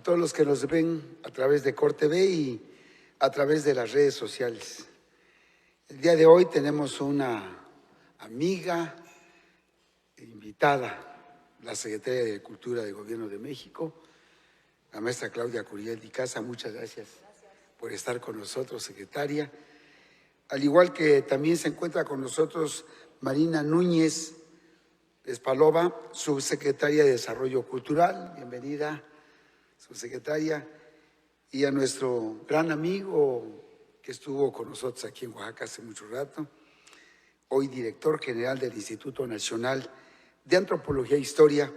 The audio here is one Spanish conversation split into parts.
todos los que nos ven a través de CorTV y a través de las redes sociales. El día de hoy tenemos una amiga invitada, la Secretaria de Cultura del Gobierno de México, la maestra Claudia Curiel de Icaza. Muchas gracias por estar con nosotros, secretaria. Al igual que también se encuentra con nosotros Marina Núñez Espalova, subsecretaria de Desarrollo Cultural. Bienvenida, subsecretaria. Y a nuestro gran amigo que estuvo con nosotros aquí en Oaxaca hace mucho rato, hoy director general del Instituto Nacional de Antropología e Historia,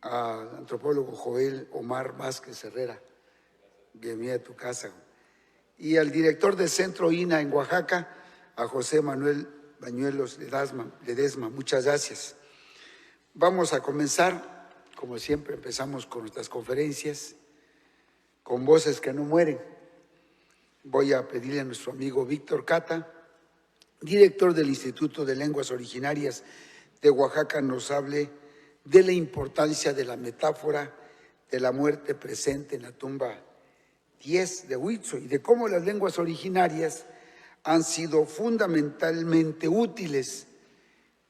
al antropólogo Joel Omar Vázquez Herrera. Bienvenida a tu casa. Y al director del Centro INA en Oaxaca, a José Manuel Bañuelos Ledesma. Muchas gracias. Vamos a comenzar, como siempre empezamos con nuestras conferencias, con voces que no mueren. Voy a pedirle a nuestro amigo Víctor Cata, director del Instituto de Lenguas Originarias de Oaxaca, nos hable de la importancia de la metáfora de la muerte presente en la tumba 10 de Huitzo y de cómo las lenguas originarias han sido fundamentalmente útiles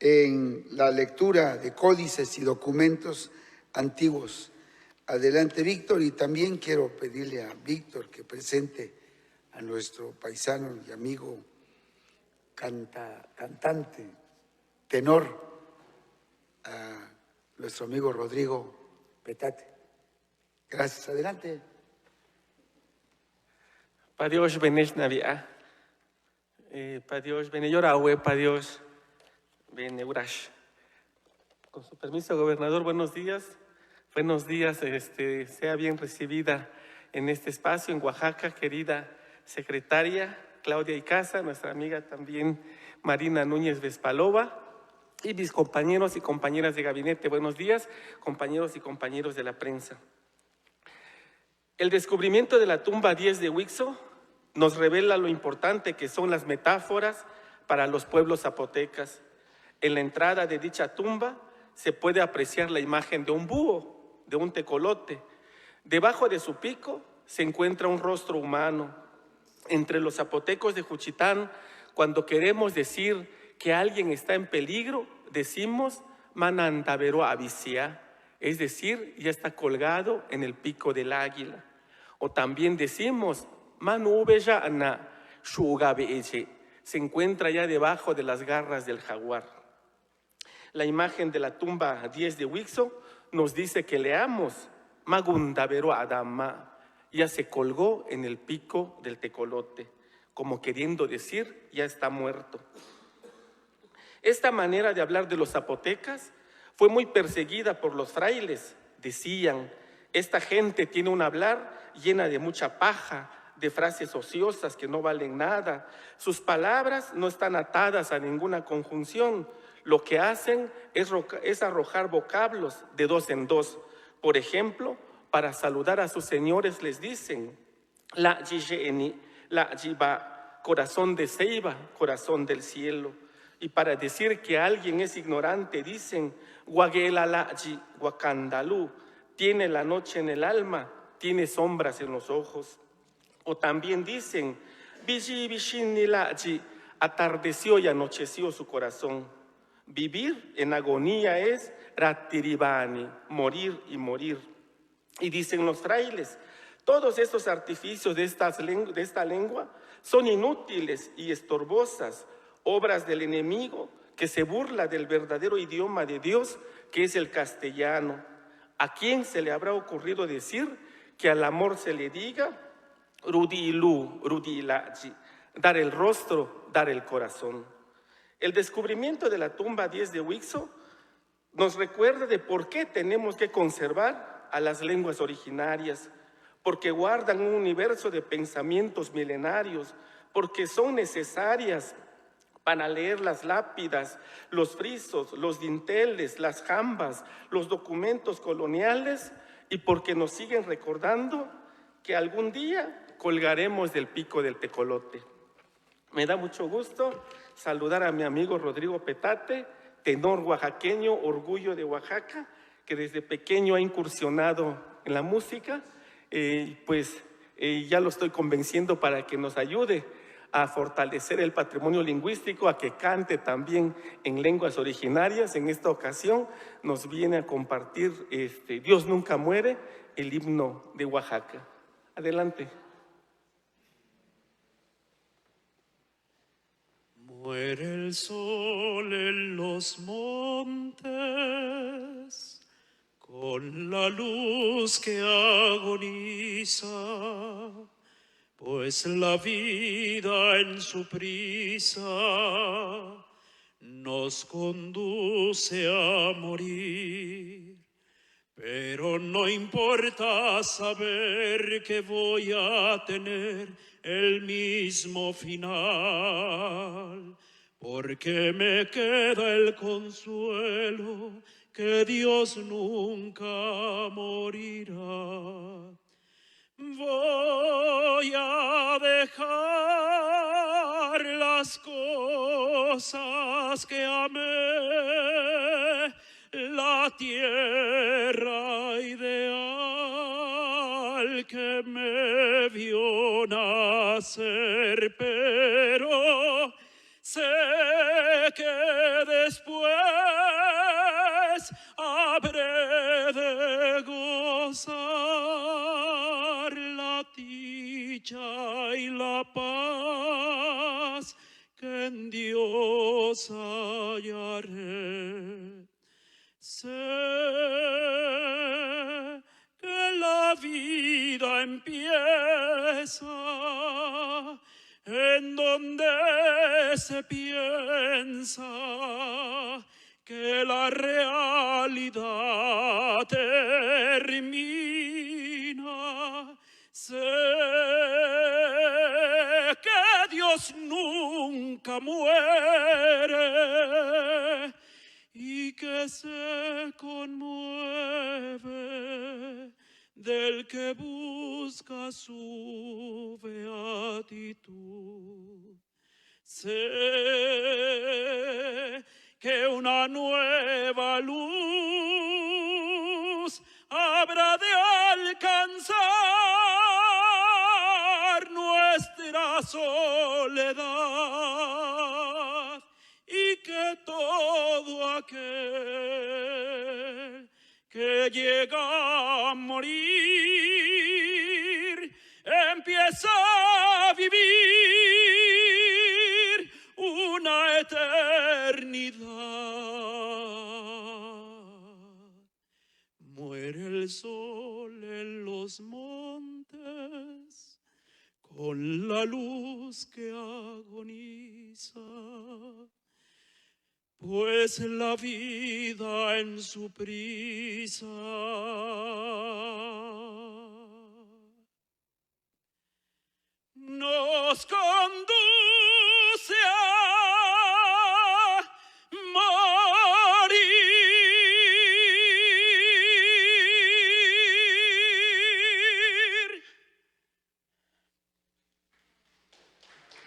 en la lectura de códices y documentos antiguos. Adelante, Víctor, y también quiero pedirle a Víctor que presente a nuestro paisano y amigo cantante, tenor, a nuestro amigo Rodrigo Petate. Gracias, adelante. Padios benesh navia, padios beneyorawe, padios beneurash. Con su permiso, gobernador, buenos días. Buenos días, sea bien recibida en este espacio en Oaxaca, querida secretaria Claudia Icaza, nuestra amiga también Marina Núñez Vespalova y mis compañeros y compañeras de gabinete. Buenos días, compañeros y compañeros de la prensa. El descubrimiento de la tumba 10 de Huitzo nos revela lo importante que son las metáforas para los pueblos zapotecas. En la entrada de dicha tumba se puede apreciar la imagen de un búho, de un tecolote. Debajo de su pico se encuentra un rostro humano. Entre los zapotecos de Juchitán, cuando queremos decir que alguien está en peligro, decimos manandavero avisia, es decir, ya está colgado en el pico del águila. O también decimos manubeya ana shugabeeche, se encuentra ya debajo de las garras del jaguar. La imagen de la tumba 10 de Huitzo nos dice que leamos magundavero adama, ya se colgó en el pico del tecolote, como queriendo decir ya está muerto. Esta manera de hablar de los zapotecas fue muy perseguida por los frailes. Decían, esta gente tiene un hablar llena de mucha paja, de frases ociosas que no valen nada. Sus palabras no están atadas a ninguna conjunción. Lo que hacen es arrojar vocablos de dos en dos. Por ejemplo, para saludar a sus señores les dicen, la yisheni, la yiba, corazón de ceiba, corazón del cielo. Y para decir que alguien es ignorante dicen, guaguela la yi, guacandalú, tiene la noche en el alma, tiene sombras en los ojos. O también dicen, bishi bishini la yi, atardeció y anocheció su corazón. Vivir en agonía es ratiribani, morir y morir. Y dicen los frailes, todos estos artificios de esta lengua son inútiles y estorbosas, obras del enemigo que se burla del verdadero idioma de Dios, que es el castellano. ¿A quién se le habrá ocurrido decir que al amor se le diga rudilu, rudilaji, dar el rostro, dar el corazón? El descubrimiento de la tumba 10 de Huitzo nos recuerda de por qué tenemos que conservar a las lenguas originarias, porque guardan un universo de pensamientos milenarios, porque son necesarias para leer las lápidas, los frisos, los dinteles, las jambas, los documentos coloniales, y porque nos siguen recordando que algún día colgaremos del pico del tecolote. Me da mucho gusto saludar a mi amigo Rodrigo Petate, tenor oaxaqueño, orgullo de Oaxaca, que desde pequeño ha incursionado en la música ya lo estoy convenciendo para que nos ayude a fortalecer el patrimonio lingüístico, a que cante también en lenguas originarias. En esta ocasión nos viene a compartir Dios nunca muere, el himno de Oaxaca. Adelante. Muere el sol en los montes, con la luz que agoniza, pues la vida en su prisa nos conduce a morir. Pero no importa saber que voy a tener el mismo final, porque me queda el consuelo que Dios nunca morirá. Voy a dejar las cosas que amé, la tierra ideal que me vio nacer, pero sé que después habré de gozar la dicha y la paz que en Dios hallaré. Sé que la vida empieza en donde se piensa que la realidad termina. Sé que Dios nunca muere y que se conmueve del que busca su beatitud. Sé que una nueva luz habrá de alcanzar nuestra soledad, y que todo aquel que llega a morir empieza a vivir una eternidad. Muere el sol en los montes, con la luz que agoniza, pues la vida en su prisa nos conduce a morir.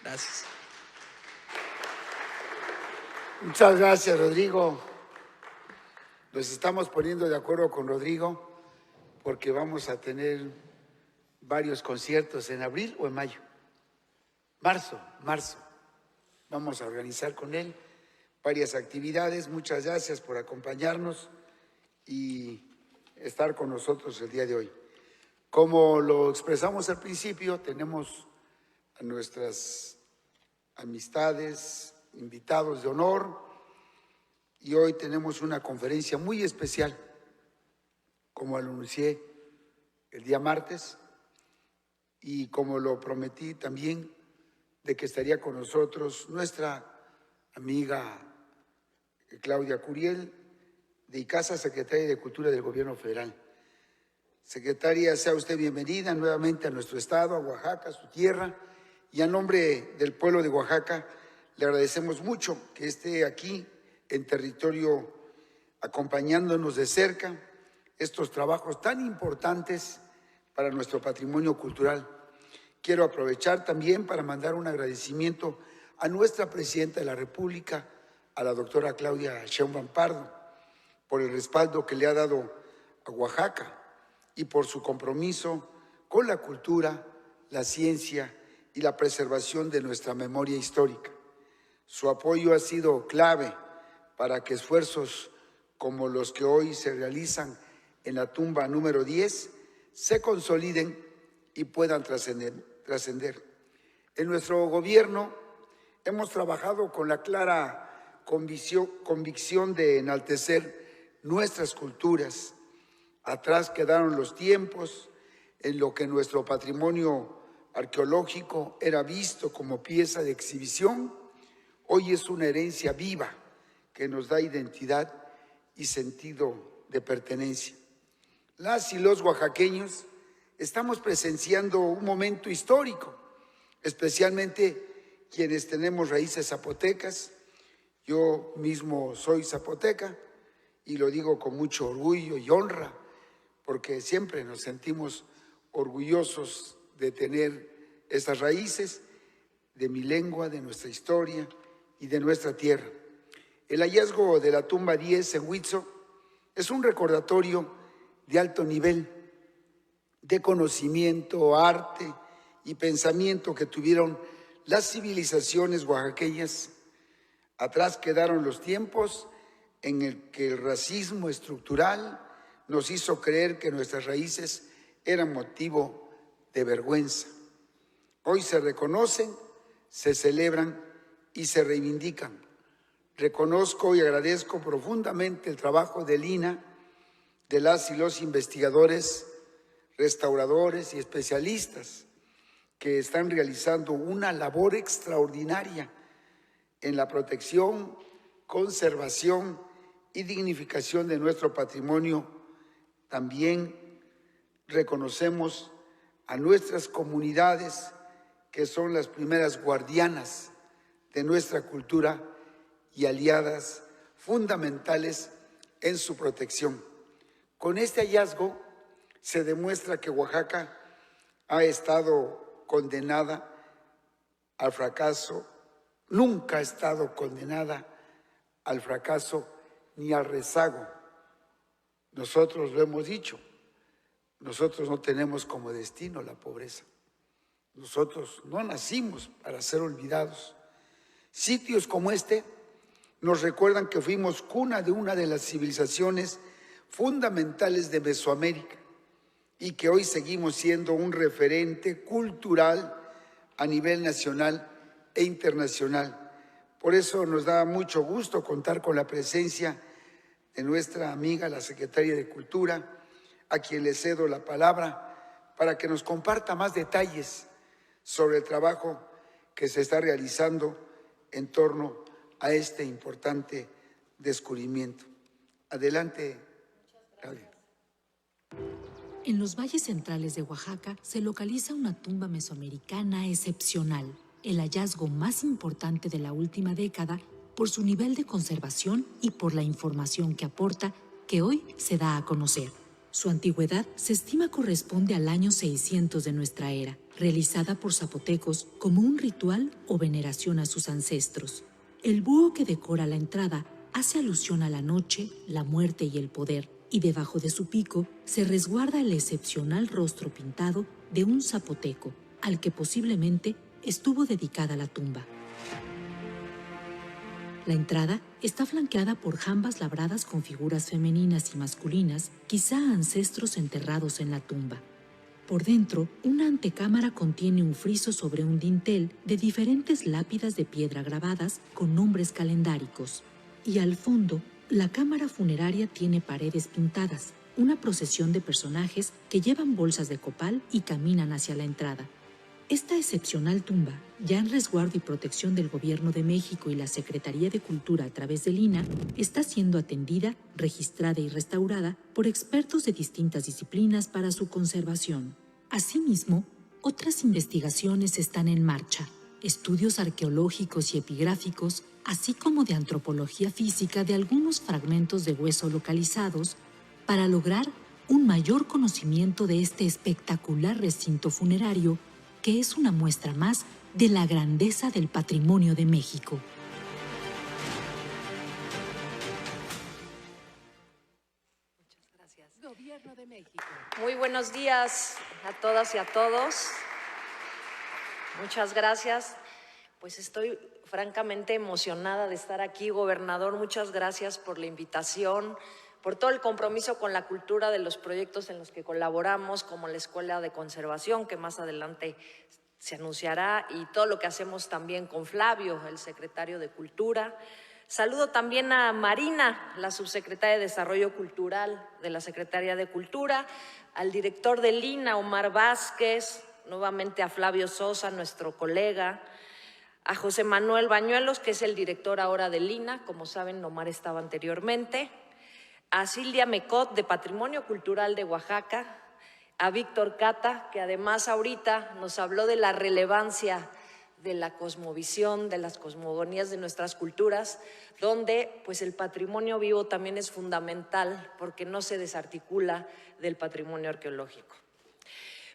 Gracias. Muchas gracias, Rodrigo. Nos estamos poniendo de acuerdo con Rodrigo porque vamos a tener varios conciertos en abril o en mayo. Marzo. Vamos a organizar con él varias actividades. Muchas gracias por acompañarnos y estar con nosotros el día de hoy. Como lo expresamos al principio, tenemos a nuestras amistades, invitados de honor, y hoy tenemos una conferencia muy especial, como lo anuncié el día martes, y como lo prometí también, de que estaría con nosotros nuestra amiga Claudia Curiel, de ICASA, Secretaria de Cultura del Gobierno Federal. Secretaria, sea usted bienvenida nuevamente a nuestro estado, a Oaxaca, su tierra, y a nombre del pueblo de Oaxaca, le agradecemos mucho que esté aquí en territorio acompañándonos de cerca estos trabajos tan importantes para nuestro patrimonio cultural. Quiero aprovechar también para mandar un agradecimiento a nuestra Presidenta de la República, a la doctora Claudia Sheinbaum Pardo, por el respaldo que le ha dado a Oaxaca y por su compromiso con la cultura, la ciencia y la preservación de nuestra memoria histórica. Su apoyo ha sido clave para que esfuerzos como los que hoy se realizan en la tumba número 10 se consoliden y puedan trascender. En nuestro gobierno hemos trabajado con la clara convicción de enaltecer nuestras culturas. Atrás quedaron los tiempos en los que nuestro patrimonio arqueológico era visto como pieza de exhibición. Hoy es una herencia viva que nos da identidad y sentido de pertenencia. Las y los oaxaqueños estamos presenciando un momento histórico, especialmente quienes tenemos raíces zapotecas. Yo mismo soy zapoteca y lo digo con mucho orgullo y honra, porque siempre nos sentimos orgullosos de tener esas raíces, de mi lengua, de nuestra historia y de nuestra tierra. El hallazgo de la tumba 10 en Huitzo es un recordatorio de alto nivel de conocimiento, arte y pensamiento que tuvieron las civilizaciones oaxaqueñas. Atrás quedaron los tiempos en el que el racismo estructural nos hizo creer que nuestras raíces eran motivo de vergüenza. Hoy se reconocen, se celebran y se reivindican. Reconozco y agradezco profundamente el trabajo del INAH, de las y los investigadores, restauradores y especialistas que están realizando una labor extraordinaria en la protección, conservación y dignificación de nuestro patrimonio. También reconocemos a nuestras comunidades, que son las primeras guardianas de nuestra cultura y aliadas fundamentales en su protección. Con este hallazgo se demuestra que Oaxaca ha estado condenada al fracaso, nunca ha estado condenada al fracaso ni al rezago. Nosotros lo hemos dicho, nosotros no tenemos como destino la pobreza. Nosotros no nacimos para ser olvidados. Sitios como este nos recuerdan que fuimos cuna de una de las civilizaciones fundamentales de Mesoamérica y que hoy seguimos siendo un referente cultural a nivel nacional e internacional. Por eso nos da mucho gusto contar con la presencia de nuestra amiga, la secretaria de Cultura, a quien le cedo la palabra para que nos comparta más detalles sobre el trabajo que se está realizando en torno a este importante descubrimiento. Adelante, Claudia. En los valles centrales de Oaxaca se localiza una tumba mesoamericana excepcional, el hallazgo más importante de la última década por su nivel de conservación y por la información que aporta, que hoy se da a conocer. Su antigüedad se estima corresponde al año 600 de nuestra era, realizada por zapotecos como un ritual o veneración a sus ancestros. El búho que decora la entrada hace alusión a la noche, la muerte y el poder, y debajo de su pico se resguarda el excepcional rostro pintado de un zapoteco, al que posiblemente estuvo dedicada la tumba. La entrada está flanqueada por jambas labradas con figuras femeninas y masculinas, quizá ancestros enterrados en la tumba. Por dentro, una antecámara contiene un friso sobre un dintel de diferentes lápidas de piedra grabadas con nombres calendáricos. Y al fondo, la cámara funeraria tiene paredes pintadas, una procesión de personajes que llevan bolsas de copal y caminan hacia la entrada. Esta excepcional tumba, ya en resguardo y protección del Gobierno de México y la Secretaría de Cultura a través del INAH, está siendo atendida, registrada y restaurada por expertos de distintas disciplinas para su conservación. Asimismo, otras investigaciones están en marcha, estudios arqueológicos y epigráficos, así como de antropología física de algunos fragmentos de hueso localizados, para lograr un mayor conocimiento de este espectacular recinto funerario, que es una muestra más de la grandeza del patrimonio de México. Muchas gracias. Gobierno de México. Muy buenos días a todas y a todos. Muchas gracias. Pues estoy francamente emocionada de estar aquí, gobernador. Muchas gracias por la invitación, por todo el compromiso con la cultura de los proyectos en los que colaboramos, como la Escuela de Conservación, que más adelante se anunciará, y todo lo que hacemos también con Flavio, el secretario de Cultura. Saludo también a Marina, la subsecretaria de Desarrollo Cultural de la Secretaría de Cultura, al director del INA, Omar Vázquez, nuevamente a Flavio Sosa, nuestro colega, a José Manuel Bañuelos, que es el director ahora del INA, como saben, Omar estaba anteriormente, a Silvia Mecot, de Patrimonio Cultural de Oaxaca, a Víctor Cata, que además ahorita nos habló de la relevancia de la cosmovisión, de las cosmogonías de nuestras culturas, donde pues el patrimonio vivo también es fundamental porque no se desarticula del patrimonio arqueológico.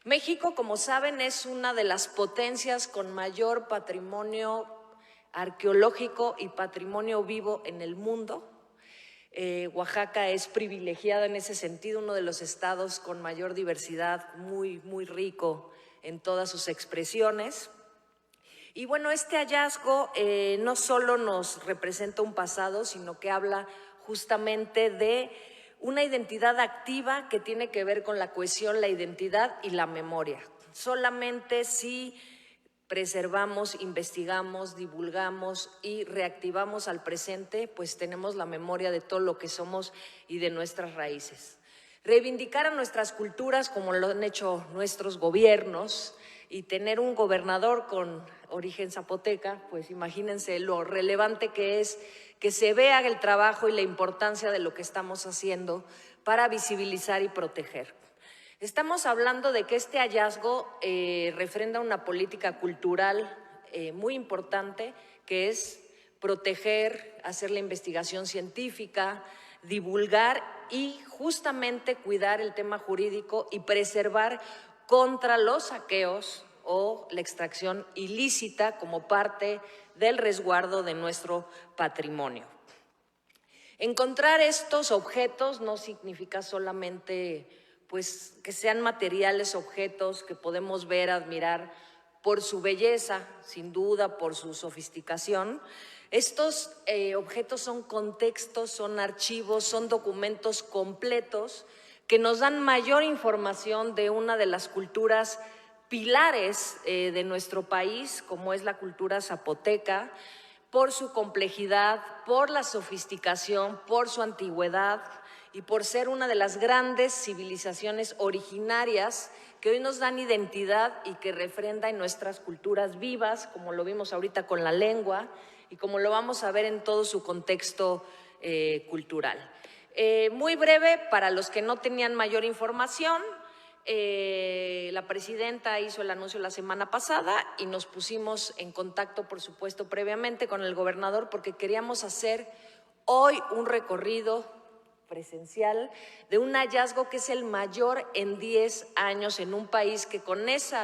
México, como saben, es una de las potencias con mayor patrimonio arqueológico y patrimonio vivo en el mundo. Oaxaca es privilegiada en ese sentido, uno de los estados con mayor diversidad, muy rico en todas sus expresiones. Y bueno, este hallazgo no solo nos representa un pasado, sino que habla justamente de una identidad activa que tiene que ver con la cohesión, la identidad y la memoria. Solamente si preservamos, investigamos, divulgamos y reactivamos al presente, pues tenemos la memoria de todo lo que somos y de nuestras raíces. Reivindicar a nuestras culturas como lo han hecho nuestros gobiernos y tener un gobernador con origen zapoteca, pues imagínense lo relevante que es que se vea el trabajo y la importancia de lo que estamos haciendo para visibilizar y proteger. Estamos hablando de que este hallazgo refrenda una política cultural muy importante, que es proteger, hacer la investigación científica, divulgar y justamente cuidar el tema jurídico y preservar contra los saqueos o la extracción ilícita como parte del resguardo de nuestro patrimonio. Encontrar estos objetos no significa solamente pues, que sean materiales, objetos que podemos ver, admirar por su belleza, sin duda, por su sofisticación. Estos objetos son contextos, son archivos, son documentos completos que nos dan mayor información de una de las culturas pilares de nuestro país, como es la cultura zapoteca, por su complejidad, por la sofisticación, por su antigüedad y por ser una de las grandes civilizaciones originarias que hoy nos dan identidad y que refrenda en nuestras culturas vivas, como lo vimos ahorita con la lengua y como lo vamos a ver en todo su contexto cultural. Muy breve, para los que no tenían mayor información, la presidenta hizo el anuncio la semana pasada y nos pusimos en contacto, por supuesto, previamente con el gobernador porque queríamos hacer hoy un recorrido presencial de un hallazgo que es el mayor en 10 años en un país que con ese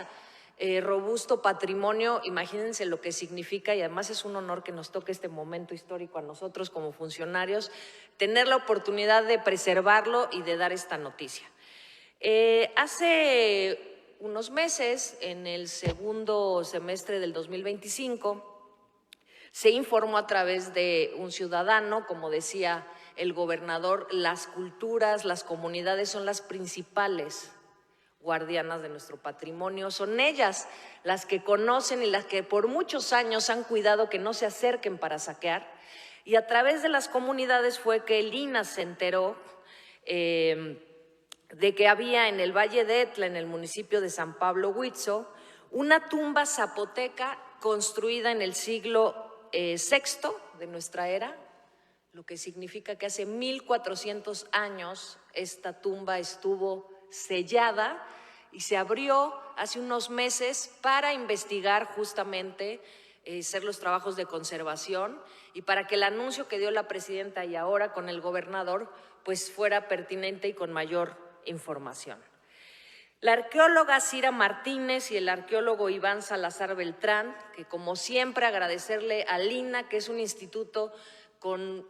robusto patrimonio, imagínense lo que significa, y además es un honor que nos toque este momento histórico a nosotros como funcionarios, tener la oportunidad de preservarlo y de dar esta noticia. Hace unos meses, en el segundo semestre del 2025, se informó a través de un ciudadano, como decía el gobernador, las culturas, las comunidades son las principales guardianas de nuestro patrimonio, son ellas las que conocen y las que por muchos años han cuidado que no se acerquen para saquear, y a través de las comunidades fue que el INA se enteró de que había en el Valle de Etla, en el municipio de San Pablo Huitzo, una tumba zapoteca construida en el siglo VI de nuestra era, lo que significa que hace 1400 años esta tumba estuvo sellada y se abrió hace unos meses para investigar justamente, hacer los trabajos de conservación y para que el anuncio que dio la presidenta y ahora con el gobernador pues fuera pertinente y con mayor información. La arqueóloga Cira Martínez y el arqueólogo Iván Salazar Beltrán, que como siempre agradecerle al INA, que es un instituto con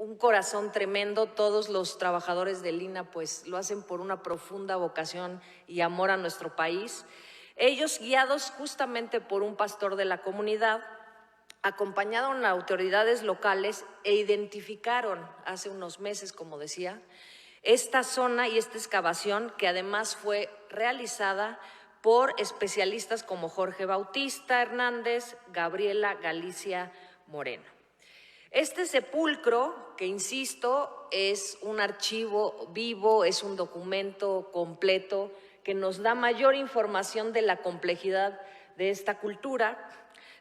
un corazón tremendo. Todos los trabajadores del INAH pues lo hacen por una profunda vocación y amor a nuestro país. Ellos, guiados justamente por un pastor de la comunidad, acompañaron a autoridades locales e identificaron hace unos meses, como decía, esta zona y esta excavación, que además fue realizada por especialistas como Jorge Bautista Hernández, Gabriela Galicia Moreno. Este sepulcro, que insisto, es un archivo vivo, es un documento completo que nos da mayor información de la complejidad de esta cultura,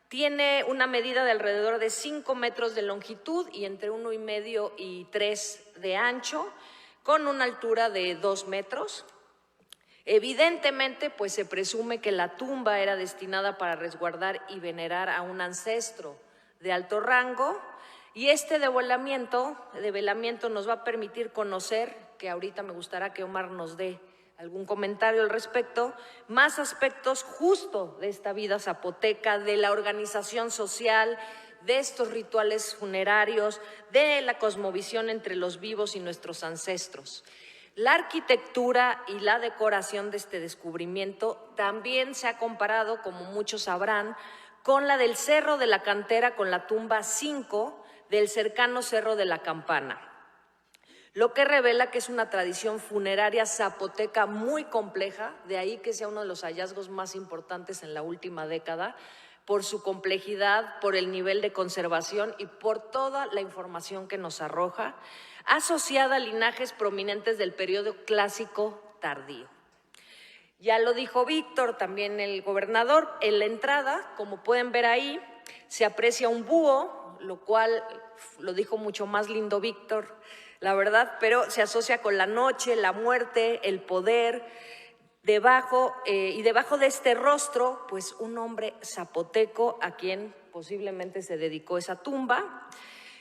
tiene una medida de alrededor de 5 metros de longitud y entre 1,5 y 3 de ancho, con una altura de 2 metros. Evidentemente, pues se presume que la tumba era destinada para resguardar y venerar a un ancestro de alto rango, y este develamiento nos va a permitir conocer, que ahorita me gustaría que Omar nos dé algún comentario al respecto, más aspectos justo de esta vida zapoteca, de la organización social, de estos rituales funerarios, de la cosmovisión entre los vivos y nuestros ancestros. La arquitectura y la decoración de este descubrimiento también se ha comparado, como muchos sabrán, con la del Cerro de la Cantera, con la tumba 5 del cercano Cerro de la Campana, lo que revela que es una tradición funeraria zapoteca muy compleja, de ahí que sea uno de los hallazgos más importantes en la última década, por su complejidad, por el nivel de conservación y por toda la información que nos arroja, asociada a linajes prominentes del periodo clásico tardío. Ya lo dijo Víctor, también el gobernador, en la entrada, como pueden ver ahí, se aprecia un búho, lo cual lo dijo mucho más lindo Víctor, la verdad, pero se asocia con la noche, la muerte, el poder. Debajo de este rostro, pues un hombre zapoteco a quien posiblemente se dedicó esa tumba.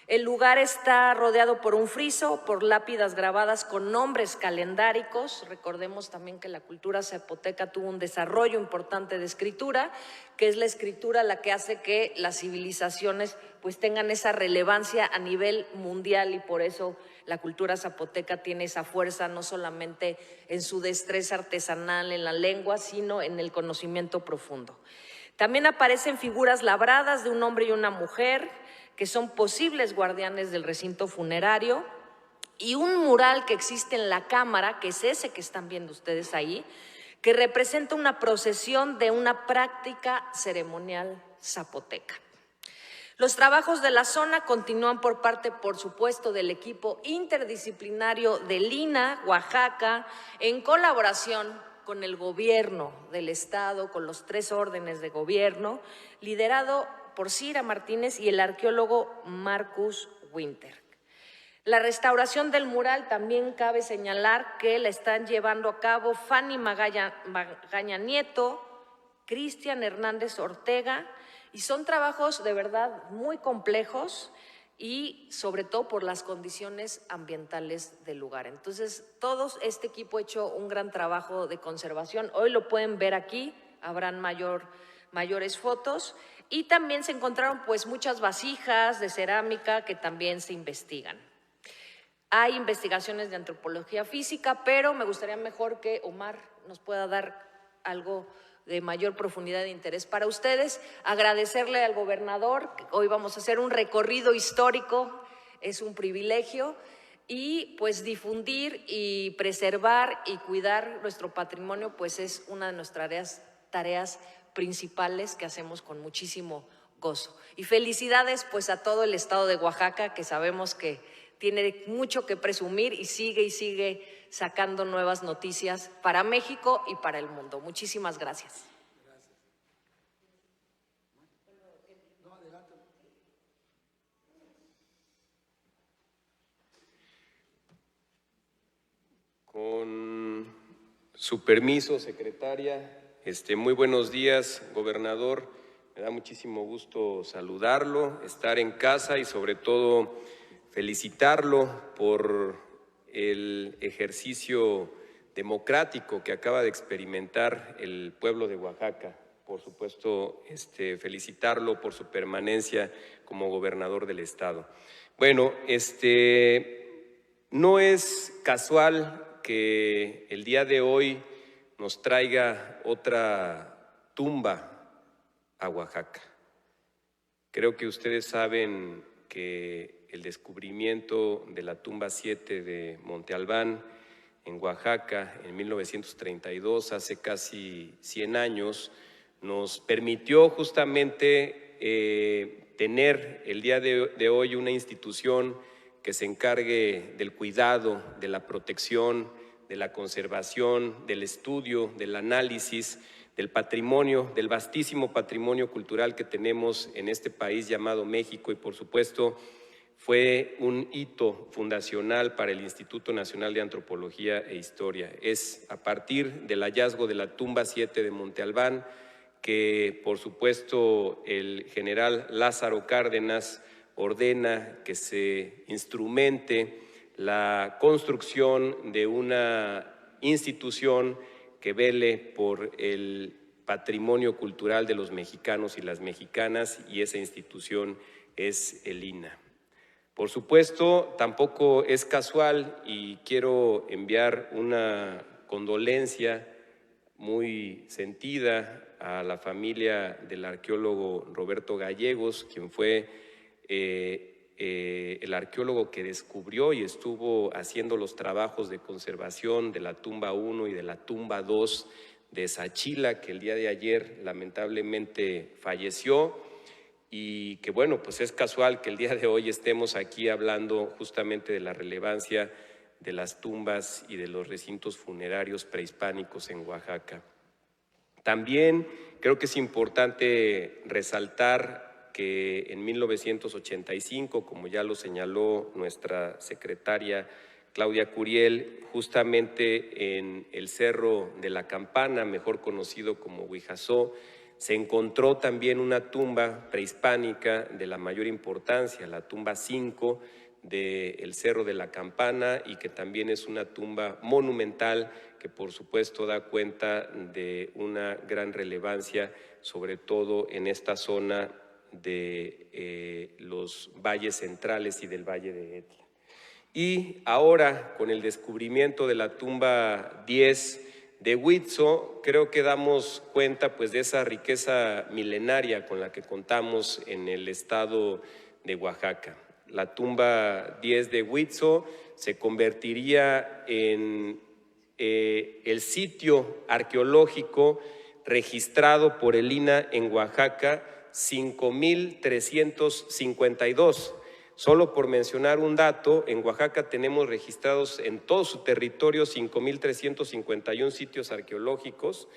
El lugar está rodeado por un friso, por lápidas grabadas con nombres calendáricos. Recordemos también que la cultura zapoteca tuvo un desarrollo importante de escritura, que es la escritura la que hace que las civilizaciones pues tengan esa relevancia a nivel mundial, y por eso la cultura zapoteca tiene esa fuerza no solamente en su destreza artesanal en la lengua, sino en el conocimiento profundo. También aparecen figuras labradas de un hombre y una mujer, que son posibles guardianes del recinto funerario, y un mural que existe en la cámara, que es ese que están viendo ustedes ahí, que representa una procesión de una práctica ceremonial zapoteca. Los trabajos de la zona continúan por parte, por supuesto, del equipo interdisciplinario del INAH, Oaxaca, en colaboración con el gobierno del estado, con los 3 órdenes de gobierno, liderado por Cira Martínez y el arqueólogo Marcus Winter. La restauración del mural también cabe señalar que la están llevando a cabo Fanny Magaña Nieto, Cristian Hernández Ortega, y son trabajos de verdad muy complejos y sobre todo por las condiciones ambientales del lugar. Entonces, todo este equipo ha hecho un gran trabajo de conservación. Hoy lo pueden ver aquí, habrán mayores fotos, y también se encontraron pues muchas vasijas de cerámica que también se investigan. Hay investigaciones de antropología física, pero me gustaría mejor que Omar nos pueda dar algo de mayor profundidad de interés para ustedes. Agradecerle al gobernador, hoy vamos a hacer un recorrido histórico, es un privilegio, y pues difundir y preservar y cuidar nuestro patrimonio pues es una de nuestras tareas principales que hacemos con muchísimo gozo. Y felicidades pues a todo el estado de Oaxaca, que sabemos que tiene mucho que presumir y sigue sacando nuevas noticias para México y para el mundo. Muchísimas gracias. Con su permiso, secretaria, muy buenos días, gobernador. Me da muchísimo gusto saludarlo, estar en casa y sobre todo felicitarlo por el ejercicio democrático que acaba de experimentar el pueblo de Oaxaca. Por supuesto, felicitarlo por su permanencia como gobernador del estado. Bueno, no es casual que el día de hoy nos traiga otra tumba a Oaxaca. Creo que ustedes saben que el descubrimiento de la tumba 7 de Monte Albán en Oaxaca en 1932, hace casi 100 años, nos permitió justamente tener el día de hoy una institución que se encargue del cuidado, de la protección, de la conservación, del estudio, del análisis, del patrimonio, del vastísimo patrimonio cultural que tenemos en este país llamado México, y por supuesto fue un hito fundacional para el Instituto Nacional de Antropología e Historia. Es a partir del hallazgo de la tumba 7 de Monte Albán que, por supuesto, el general Lázaro Cárdenas ordena que se instrumente la construcción de una institución que vele por el patrimonio cultural de los mexicanos y las mexicanas, y esa institución es el INAH. Por supuesto, tampoco es casual, y quiero enviar una condolencia muy sentida a la familia del arqueólogo Roberto Gallegos, quien fue el arqueólogo que descubrió y estuvo haciendo los trabajos de conservación de la tumba 1 y de la tumba 2 de Sachila, que el día de ayer lamentablemente falleció, y que bueno, pues es casual que el día de hoy estemos aquí hablando justamente de la relevancia de las tumbas y de los recintos funerarios prehispánicos en Oaxaca. También creo que es importante resaltar que en 1985, como ya lo señaló nuestra secretaria Claudia Curiel, justamente en el Cerro de la Campana, mejor conocido como Huijazó, se encontró también una tumba prehispánica de la mayor importancia, la tumba 5 del Cerro de la Campana, y que también es una tumba monumental que por supuesto da cuenta de una gran relevancia, sobre todo en esta zona de los valles centrales y del Valle de Etla. Y ahora, con el descubrimiento de la tumba 10 de Huitzo, creo que damos cuenta pues de esa riqueza milenaria con la que contamos en el estado de Oaxaca. La tumba 10 de Huitzo se convertiría en el sitio arqueológico registrado por el INAH en Oaxaca 5,352. Solo por mencionar un dato, en Oaxaca tenemos registrados en todo su territorio 5,351 sitios arqueológicos,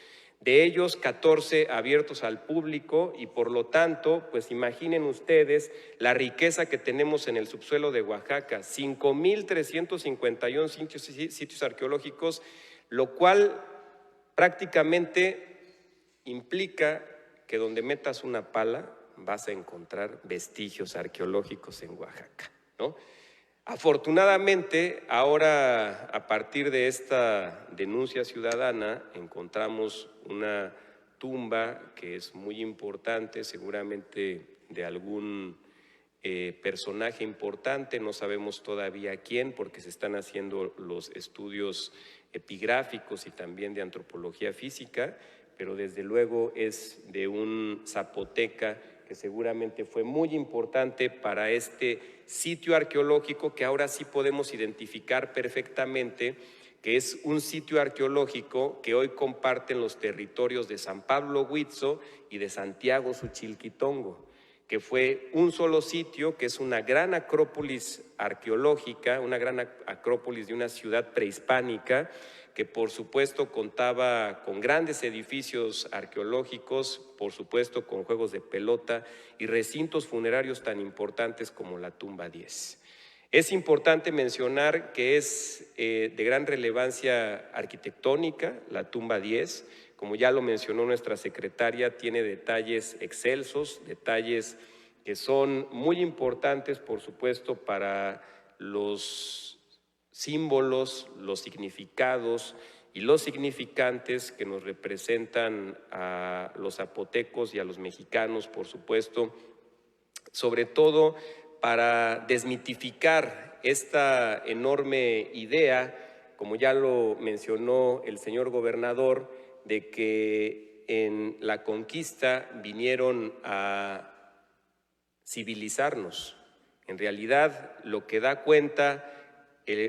de ellos 14 abiertos al público, y por lo tanto, pues imaginen ustedes la riqueza que tenemos en el subsuelo de Oaxaca, 5,351 sitios arqueológicos, lo cual prácticamente implica que donde metas una pala vas a encontrar vestigios arqueológicos en Oaxaca, ¿no? Afortunadamente, ahora, a partir de esta denuncia ciudadana, encontramos una tumba que es muy importante, seguramente de algún personaje importante, no sabemos todavía quién, porque se están haciendo los estudios epigráficos y también de antropología física, pero desde luego es de un zapoteca que seguramente fue muy importante para este sitio arqueológico, que ahora sí podemos identificar perfectamente que es un sitio arqueológico que hoy comparten los territorios de San Pablo Huitzo y de Santiago Suchilquitongo, que fue un solo sitio, que es una gran acrópolis arqueológica, una gran acrópolis de una ciudad prehispánica, que por supuesto contaba con grandes edificios arqueológicos, por supuesto con juegos de pelota y recintos funerarios tan importantes como la tumba 10. Es importante mencionar que es de gran relevancia arquitectónica la tumba 10, como ya lo mencionó nuestra secretaria, tiene detalles excelsos, detalles que son muy importantes, por supuesto, para los símbolos, los significados y los significantes que nos representan a los zapotecos y a los mexicanos, por supuesto, sobre todo para desmitificar esta enorme idea, como ya lo mencionó el señor gobernador, de que en la conquista vinieron a civilizarnos. En realidad, lo que da cuenta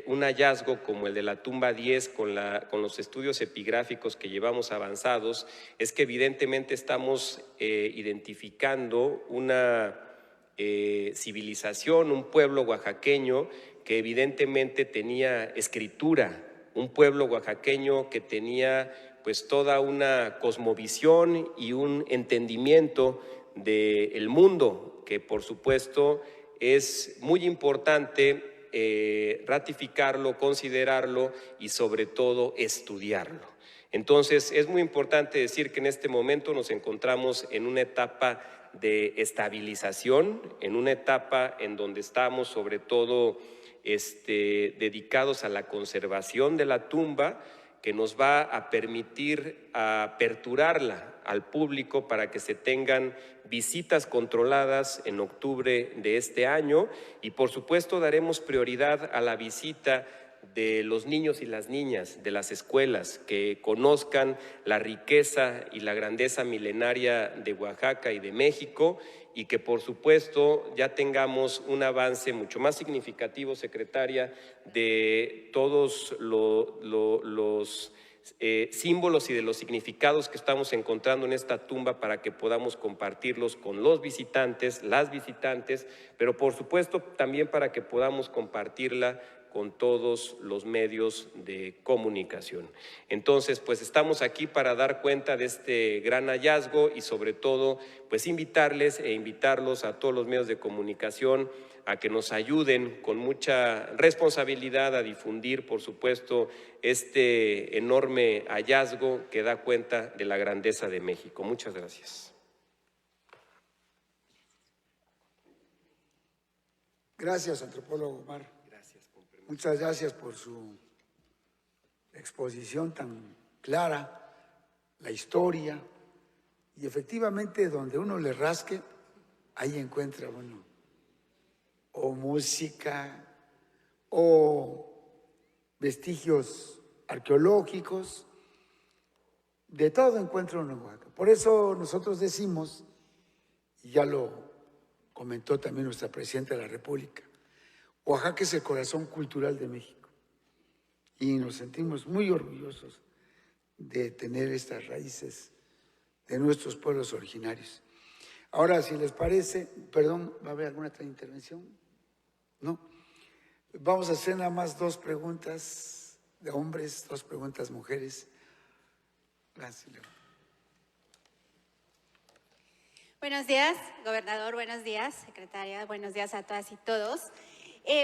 un hallazgo como el de la tumba 10 con los estudios epigráficos que llevamos avanzados es que evidentemente estamos identificando una civilización, un pueblo oaxaqueño que evidentemente tenía escritura, un pueblo oaxaqueño que tenía pues toda una cosmovisión y un entendimiento del mundo, que por supuesto es muy importante ratificarlo, considerarlo y sobre todo estudiarlo. Entonces es muy importante decir que en este momento nos encontramos en una etapa de estabilización, en una etapa en donde estamos sobre todo dedicados a la conservación de la tumba, que nos va a permitir aperturarla al público para que se tengan visitas controladas en octubre de este año y por supuesto daremos prioridad a la visita de los niños y las niñas de las escuelas, que conozcan la riqueza y la grandeza milenaria de Oaxaca y de México y que por supuesto ya tengamos un avance mucho más significativo, secretaria, de todos los símbolos y de los significados que estamos encontrando en esta tumba para que podamos compartirlos con los visitantes, las visitantes, pero por supuesto también para que podamos compartirla con todos los medios de comunicación. Entonces, pues estamos aquí para dar cuenta de este gran hallazgo y sobre todo, pues invitarles e invitarlos a todos los medios de comunicación a que nos ayuden con mucha responsabilidad a difundir, por supuesto, este enorme hallazgo que da cuenta de la grandeza de México. Muchas gracias. Gracias, antropólogo Omar. Muchas gracias por su exposición tan clara, la historia, y efectivamente donde uno le rasque, ahí encuentra uno o música o vestigios arqueológicos, de todo encuentra uno en Oaxaca. Por eso nosotros decimos, y ya lo comentó también nuestra Presidenta de la República, Oaxaca es el corazón cultural de México y nos sentimos muy orgullosos de tener estas raíces de nuestros pueblos originarios. Ahora, si les parece, perdón, ¿va a haber alguna otra intervención? ¿No? Vamos a hacer nada más 2 preguntas de hombres, 2 preguntas mujeres. Gracias. Buenos días, gobernador, buenos días, secretaria, buenos días a todas y todos.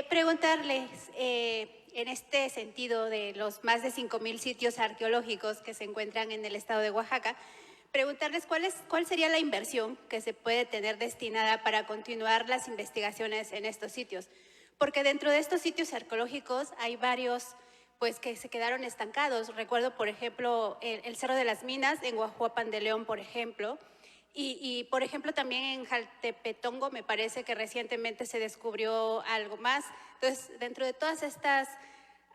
Preguntarles, en este sentido de los más de 5,000 sitios arqueológicos que se encuentran en el estado de Oaxaca, preguntarles cuál sería la inversión que se puede tener destinada para continuar las investigaciones en estos sitios. Porque dentro de estos sitios arqueológicos hay varios pues, que se quedaron estancados. Recuerdo, por ejemplo, el Cerro de las Minas en Guajuapan de León, por ejemplo, y, por ejemplo, también en Jaltepetongo me parece que recientemente se descubrió algo más. Entonces, dentro de todas estas,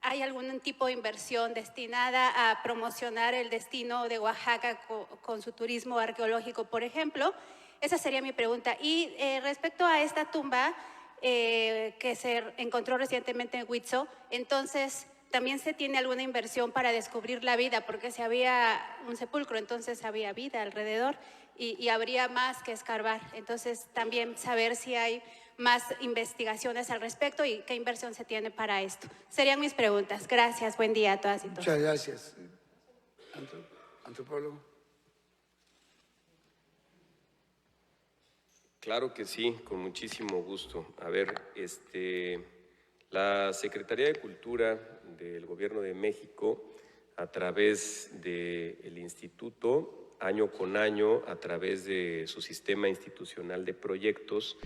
¿hay algún tipo de inversión destinada a promocionar el destino de Oaxaca con su turismo arqueológico, por ejemplo? Esa sería mi pregunta. Y respecto a esta tumba que se encontró recientemente en Huitzo, entonces, ¿también se tiene alguna inversión para descubrir la vida? Porque si había un sepulcro, entonces había vida alrededor. Y habría más que escarbar. Entonces, también saber si hay más investigaciones al respecto y qué inversión se tiene para esto. Serían mis preguntas. Gracias. Buen día a todas y todos. Muchas gracias. Antropólogo. Claro que sí, con muchísimo gusto. A ver, la Secretaría de Cultura del Gobierno de México, a través del Instituto, año con año, a través de su sistema institucional de proyectos,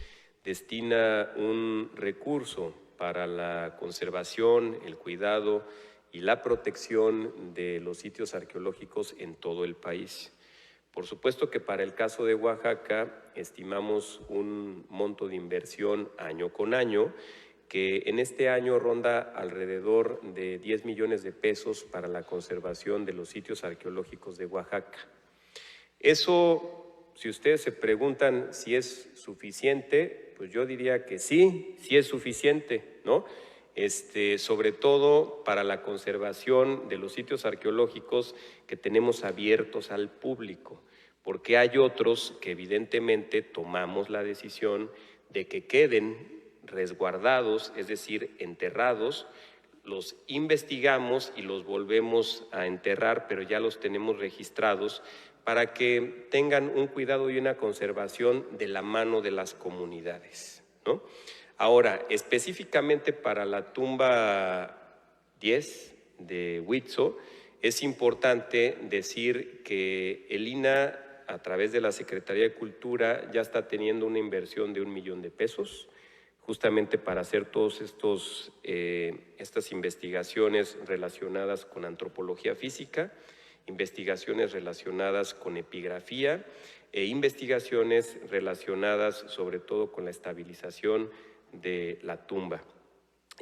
destina un recurso para la conservación, el cuidado y la protección de los sitios arqueológicos en todo el país. Por supuesto que para el caso de Oaxaca estimamos un monto de inversión año con año, que en este año ronda alrededor de 10 millones de pesos para la conservación de los sitios arqueológicos de Oaxaca. Eso, si ustedes se preguntan si es suficiente, pues yo diría que sí, sí es suficiente, ¿no? Sobre todo para la conservación de los sitios arqueológicos que tenemos abiertos al público, porque hay otros que evidentemente tomamos la decisión de que queden resguardados, es decir, enterrados, los investigamos y los volvemos a enterrar, pero ya los tenemos registrados para que tengan un cuidado y una conservación de la mano de las comunidades, ¿no? Ahora, específicamente para la tumba 10 de Huitzo, es importante decir que el INAH, a través de la Secretaría de Cultura, ya está teniendo una inversión de $1 millón, justamente para hacer todas estas investigaciones relacionadas con antropología física, investigaciones relacionadas con epigrafía e investigaciones relacionadas sobre todo con la estabilización de la tumba.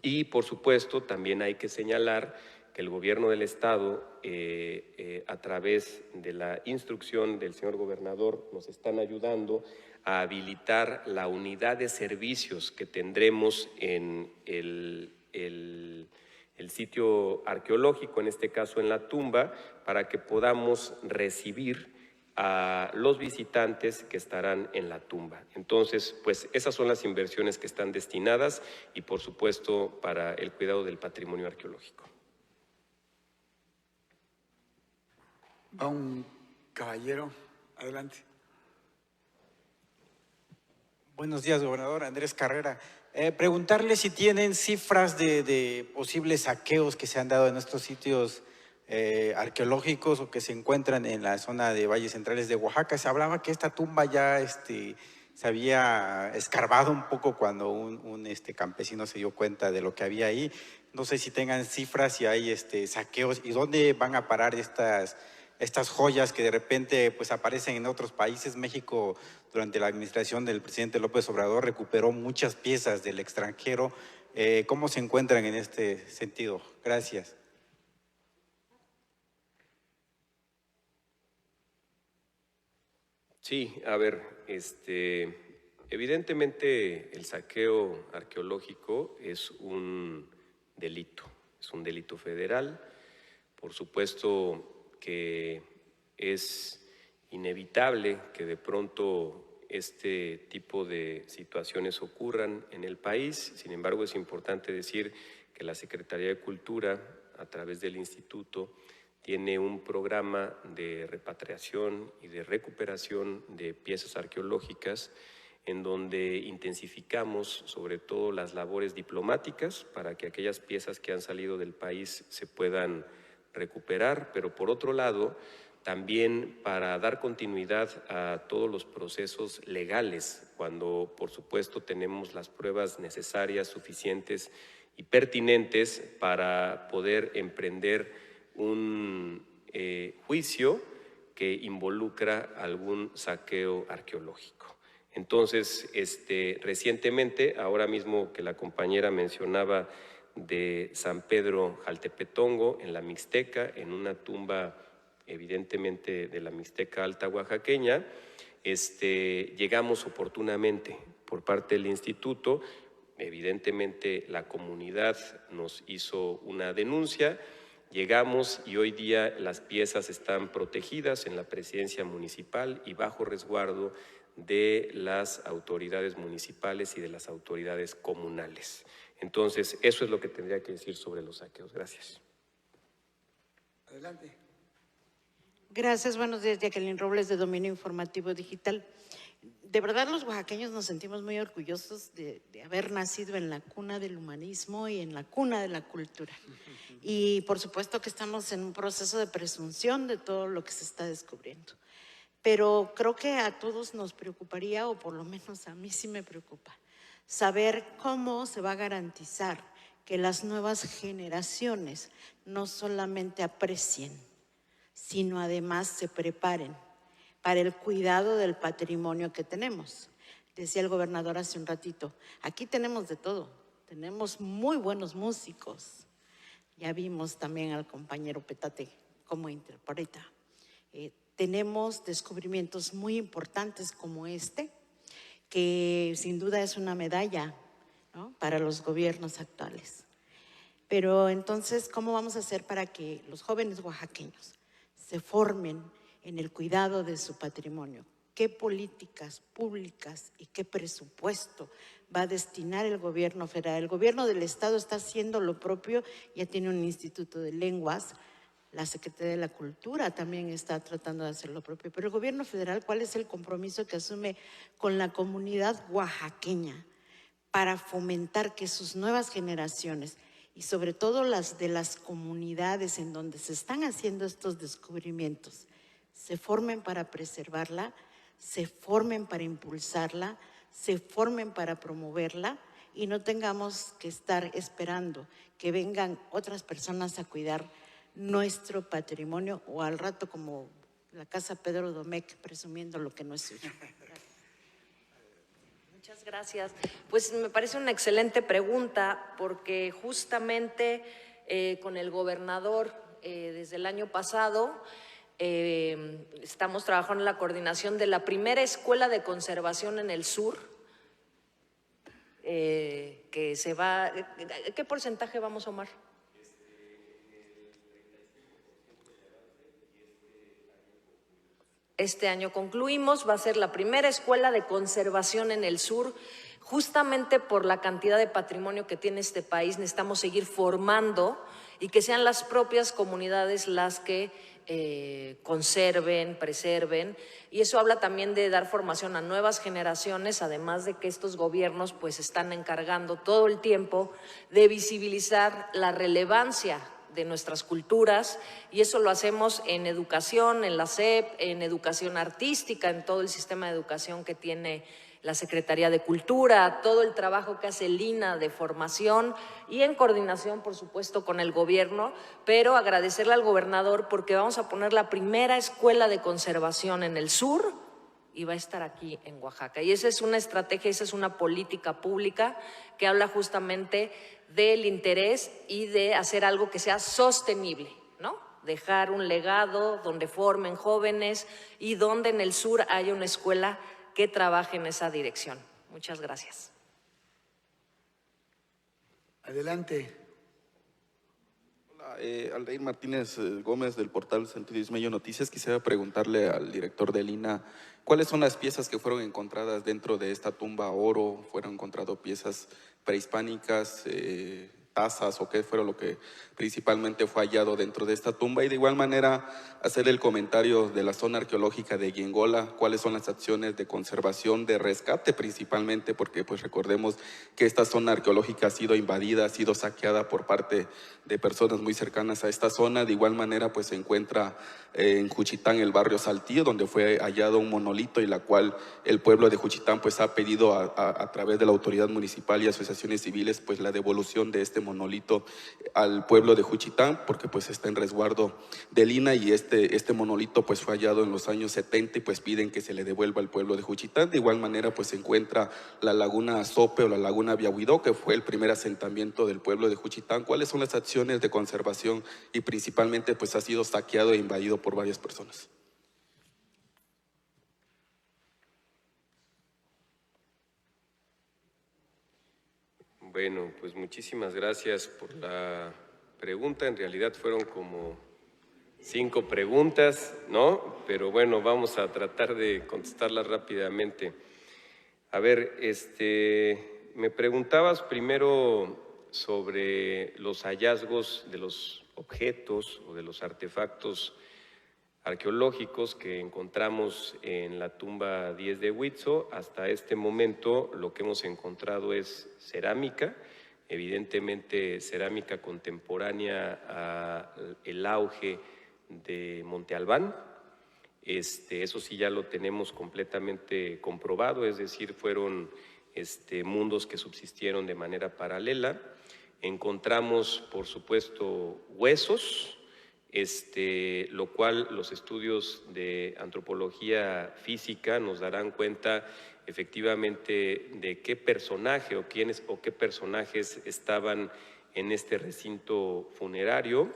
Y por supuesto también hay que señalar que el gobierno del estado, a través de la instrucción del señor gobernador, nos están ayudando a habilitar la unidad de servicios que tendremos en el sitio arqueológico, en este caso en la tumba, para que podamos recibir a los visitantes que estarán en la tumba. Entonces, pues esas son las inversiones que están destinadas y por supuesto para el cuidado del patrimonio arqueológico. Va un caballero, adelante. Buenos días, gobernador. Andrés Carrera. Preguntarle si tienen cifras de posibles saqueos que se han dado en estos sitios arqueológicos o que se encuentran en la zona de Valles Centrales de Oaxaca. Se hablaba que esta tumba ya se había escarbado un poco cuando un campesino se dio cuenta de lo que había ahí. No sé si tengan cifras, si hay saqueos y dónde van a parar estas joyas que de repente pues aparecen en otros países. México, durante la administración del presidente López Obrador, recuperó muchas piezas del extranjero. ¿Cómo se encuentran en este sentido? Gracias. Sí, a ver, evidentemente el saqueo arqueológico es un delito federal. Por supuesto que es inevitable que de pronto este tipo de situaciones ocurran en el país. Sin embargo, es importante decir que la Secretaría de Cultura, a través del Instituto, tiene un programa de repatriación y de recuperación de piezas arqueológicas en donde intensificamos sobre todo las labores diplomáticas para que aquellas piezas que han salido del país se puedan recuperar, pero por otro lado, también para dar continuidad a todos los procesos legales, cuando por supuesto tenemos las pruebas necesarias, suficientes y pertinentes para poder emprender un juicio que involucra algún saqueo arqueológico. Entonces, recientemente, ahora mismo que la compañera mencionaba de San Pedro Jaltepetongo, en la Mixteca, en una tumba evidentemente de la Mixteca Alta Oaxaqueña, llegamos oportunamente por parte del instituto. Evidentemente la comunidad nos hizo una denuncia, llegamos y hoy día las piezas están protegidas en la presidencia municipal y bajo resguardo de las autoridades municipales y de las autoridades comunales. Entonces, eso es lo que tendría que decir sobre los saqueos. Gracias. Adelante. Gracias, buenos días, Jacqueline Robles, de Dominio Informativo Digital. De verdad, los oaxaqueños nos sentimos muy orgullosos de haber nacido en la cuna del humanismo y en la cuna de la cultura. Y por supuesto que estamos en un proceso de presunción de todo lo que se está descubriendo. Pero creo que a todos nos preocuparía, o por lo menos a mí sí me preocupa, saber cómo se va a garantizar que las nuevas generaciones no solamente aprecien, sino además se preparen para el cuidado del patrimonio que tenemos. Decía el gobernador hace un ratito, aquí tenemos de todo, tenemos muy buenos músicos. Ya vimos también al compañero Petate cómo interpreta. Tenemos descubrimientos muy importantes como este, que sin duda es una medalla, ¿no?, para los gobiernos actuales. Pero entonces, ¿cómo vamos a hacer para que los jóvenes oaxaqueños se formen en el cuidado de su patrimonio? ¿Qué políticas públicas y qué presupuesto va a destinar el gobierno federal? El gobierno del estado está haciendo lo propio, ya tiene un instituto de lenguas, la Secretaría de la Cultura también está tratando de hacer lo propio, pero el gobierno federal, ¿cuál es el compromiso que asume con la comunidad oaxaqueña para fomentar que sus nuevas generaciones y sobre todo las de las comunidades en donde se están haciendo estos descubrimientos se formen para preservarla, se formen para impulsarla, se formen para promoverla y no tengamos que estar esperando que vengan otras personas a cuidar nuestro patrimonio o al rato como la Casa Pedro Domecq presumiendo lo que no es suyo? Muchas gracias. Pues me parece una excelente pregunta porque justamente con el gobernador desde el año pasado estamos trabajando en la coordinación de la primera escuela de conservación en el sur, que se va… ¿Qué porcentaje vamos, Omar? Este año concluimos, va a ser la primera escuela de conservación en el sur. Justamente por la cantidad de patrimonio que tiene este país, necesitamos seguir formando y que sean las propias comunidades las que conserven, preserven, y eso habla también de dar formación a nuevas generaciones, además de que estos gobiernos pues están encargando todo el tiempo de visibilizar la relevancia de nuestras culturas, y eso lo hacemos en educación, en la SEP, en educación artística, en todo el sistema de educación que tiene la Secretaría de Cultura, todo el trabajo que hace el INA de formación y en coordinación, por supuesto, con el gobierno, pero agradecerle al gobernador porque vamos a poner la primera escuela de conservación en el sur y va a estar aquí en Oaxaca. Y esa es una estrategia, esa es una política pública que habla justamente del interés y de hacer algo que sea sostenible, ¿no? Dejar un legado donde formen jóvenes y donde en el sur haya una escuela que trabaje en esa dirección. Muchas gracias. Adelante. Hola, Aldair Martínez Gómez del portal Sentido Ismeño Noticias. Quisiera preguntarle al director del INA, ¿cuáles son las piezas que fueron encontradas dentro de esta tumba oro? ¿Fueron encontradas piezas prehispánicas, tazas o qué fueron lo que principalmente fue hallado dentro de esta tumba? Y de igual manera hacer el comentario de la zona arqueológica de Yengola, cuáles son las acciones de conservación, de rescate principalmente, porque pues recordemos que esta zona arqueológica ha sido invadida, ha sido saqueada por parte de personas muy cercanas a esta zona. De igual manera pues se encuentra en Juchitán el barrio Saltillo, donde fue hallado un monolito y la cual el pueblo de Juchitán pues ha pedido a través de la autoridad municipal y asociaciones civiles pues la devolución de este monolito al pueblo de Juchitán, porque pues está en resguardo del INA, y este monolito pues fue hallado en los años 70 y pues piden que se le devuelva al pueblo de Juchitán. De igual manera pues se encuentra la laguna Sope o la laguna Biahuidó, que fue el primer asentamiento del pueblo de Juchitán. ¿Cuáles son las acciones de conservación? Y principalmente pues ha sido saqueado e invadido por varias personas. Bueno, pues muchísimas gracias por la pregunta. En realidad fueron como 5 preguntas, ¿no? Pero bueno, vamos a tratar de contestarlas rápidamente. A ver, me preguntabas primero sobre los hallazgos de los objetos o de los artefactos arqueológicos que encontramos en la tumba 10 de Huitzo. Hasta este momento lo que hemos encontrado es cerámica, evidentemente cerámica contemporánea al auge de Monte Albán. Eso sí ya lo tenemos completamente comprobado, es decir, fueron mundos que subsistieron de manera paralela. Encontramos, por supuesto, huesos lo cual los estudios de antropología física nos darán cuenta efectivamente de qué personaje o quiénes o qué personajes estaban en este recinto funerario.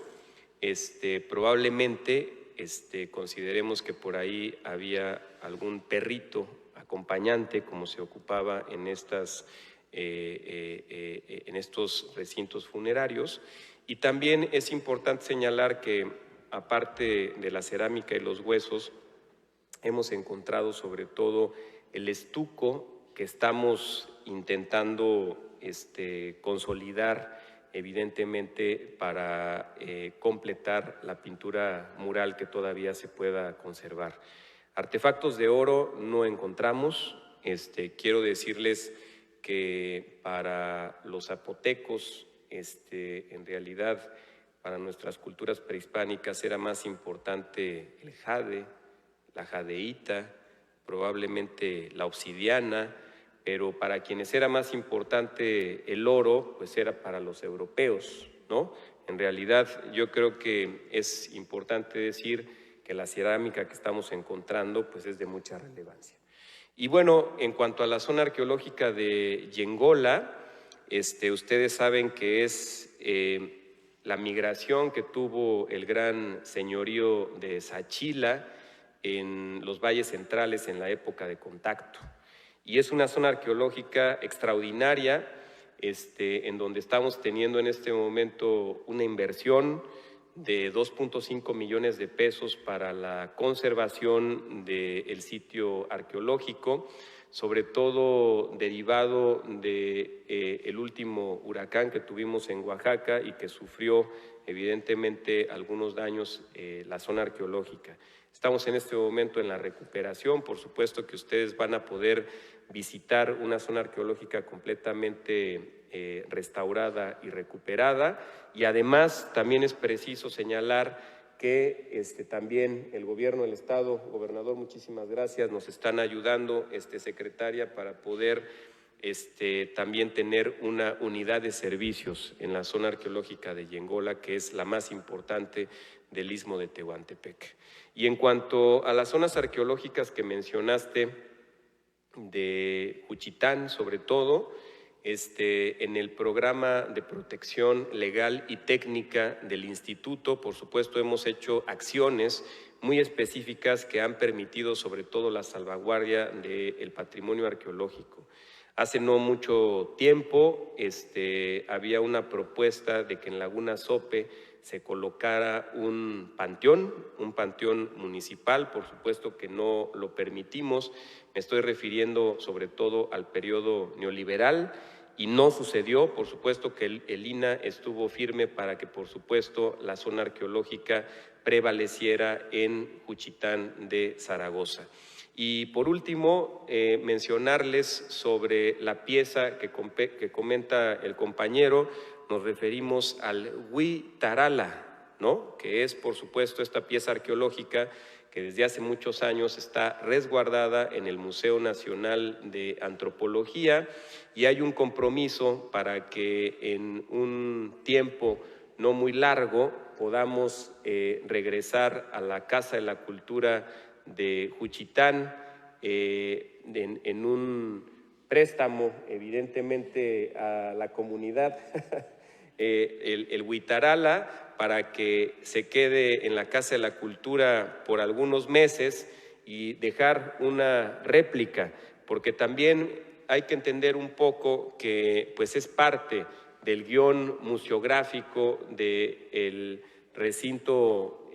Probablemente consideremos que por ahí había algún perrito acompañante, como se ocupaba en estos recintos funerarios. Y también es importante señalar que, aparte de la cerámica y los huesos, hemos encontrado sobre todo el estuco que estamos intentando consolidar, evidentemente, para completar la pintura mural que todavía se pueda conservar. Artefactos de oro no encontramos. Quiero decirles que para los zapotecos, en realidad, para nuestras culturas prehispánicas era más importante el jade, la jadeíta, probablemente la obsidiana, pero para quienes era más importante el oro, pues era para los europeos, ¿no? En realidad, yo creo que es importante decir que la cerámica que estamos encontrando, pues es de mucha relevancia. Y bueno, en cuanto a la zona arqueológica de Yengola, ustedes saben que es la migración que tuvo el gran señorío de Sachila en los valles centrales en la época de contacto. Y es una zona arqueológica extraordinaria, en donde estamos teniendo en este momento una inversión de 2.5 millones de pesos para la conservación del sitio arqueológico, sobre todo derivado del último huracán que tuvimos en Oaxaca y que sufrió evidentemente algunos daños la zona arqueológica. Estamos en este momento en la recuperación. Por supuesto que ustedes van a poder visitar una zona arqueológica completamente restaurada y recuperada, y además también es preciso señalar que también el gobierno del estado, gobernador, muchísimas gracias, nos están ayudando, secretaria, para poder también tener una unidad de servicios en la zona arqueológica de Yengola, que es la más importante del Istmo de Tehuantepec. Y en cuanto a las zonas arqueológicas que mencionaste, de Juchitán sobre todo, en el programa de protección legal y técnica del instituto, por supuesto, hemos hecho acciones muy específicas que han permitido sobre todo la salvaguardia del patrimonio arqueológico. Hace no mucho tiempo había una propuesta de que en Laguna Zope se colocara un panteón municipal. Por supuesto que no lo permitimos. Me estoy refiriendo sobre todo al periodo neoliberal, y no sucedió. Por supuesto que el INAH estuvo firme para que, por supuesto, la zona arqueológica prevaleciera en Juchitán de Zaragoza. Y por último, mencionarles sobre la pieza que comenta el compañero. Nos referimos al Huitarala, ¿no? Que es, por supuesto, esta pieza arqueológica que desde hace muchos años está resguardada en el Museo Nacional de Antropología, y hay un compromiso para que en un tiempo no muy largo podamos regresar a la Casa de la Cultura de Juchitán en un préstamo, evidentemente, a la comunidad, el Huitarala, para que se quede en la Casa de la Cultura por algunos meses y dejar una réplica, porque también hay que entender un poco que pues es parte del guión museográfico del recinto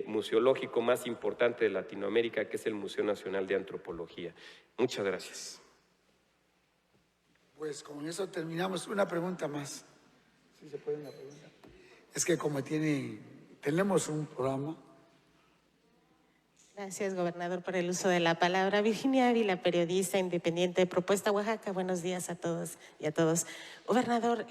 museológico más importante de Latinoamérica, que es el Museo Nacional de Antropología. Muchas gracias. Pues con eso terminamos. Una pregunta más. ¿Sí se puede una pregunta? Es que como tenemos un programa. Gracias, gobernador, por el uso de la palabra. Virginia Ávila, periodista independiente de Propuesta Oaxaca. Buenos días a todos y a todos. Gobernador,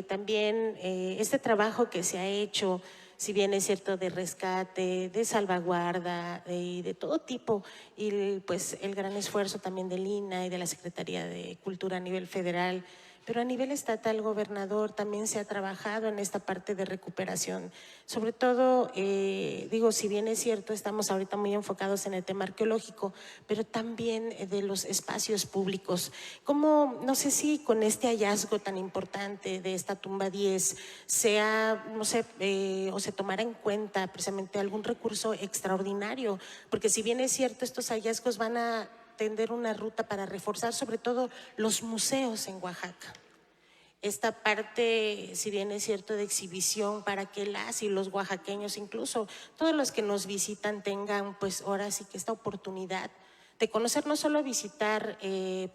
también este trabajo que se ha hecho, si bien es cierto, de rescate, de salvaguarda y de todo tipo, y pues el gran esfuerzo también del INAH y de la Secretaría de Cultura a nivel federal, pero a nivel estatal, gobernador, también se ha trabajado en esta parte de recuperación. Sobre todo, digo, si bien es cierto, estamos ahorita muy enfocados en el tema arqueológico, pero también de los espacios públicos. ¿Cómo, no sé si con este hallazgo tan importante de esta tumba 10 sea, no sé, o se tomará en cuenta precisamente algún recurso extraordinario? Porque si bien es cierto, estos hallazgos van a tender una ruta para reforzar sobre todo los museos en Oaxaca. Esta parte, si bien es cierto, de exhibición para que las y los oaxaqueños, incluso todos los que nos visitan, tengan pues ahora sí que esta oportunidad de conocer, no solo visitar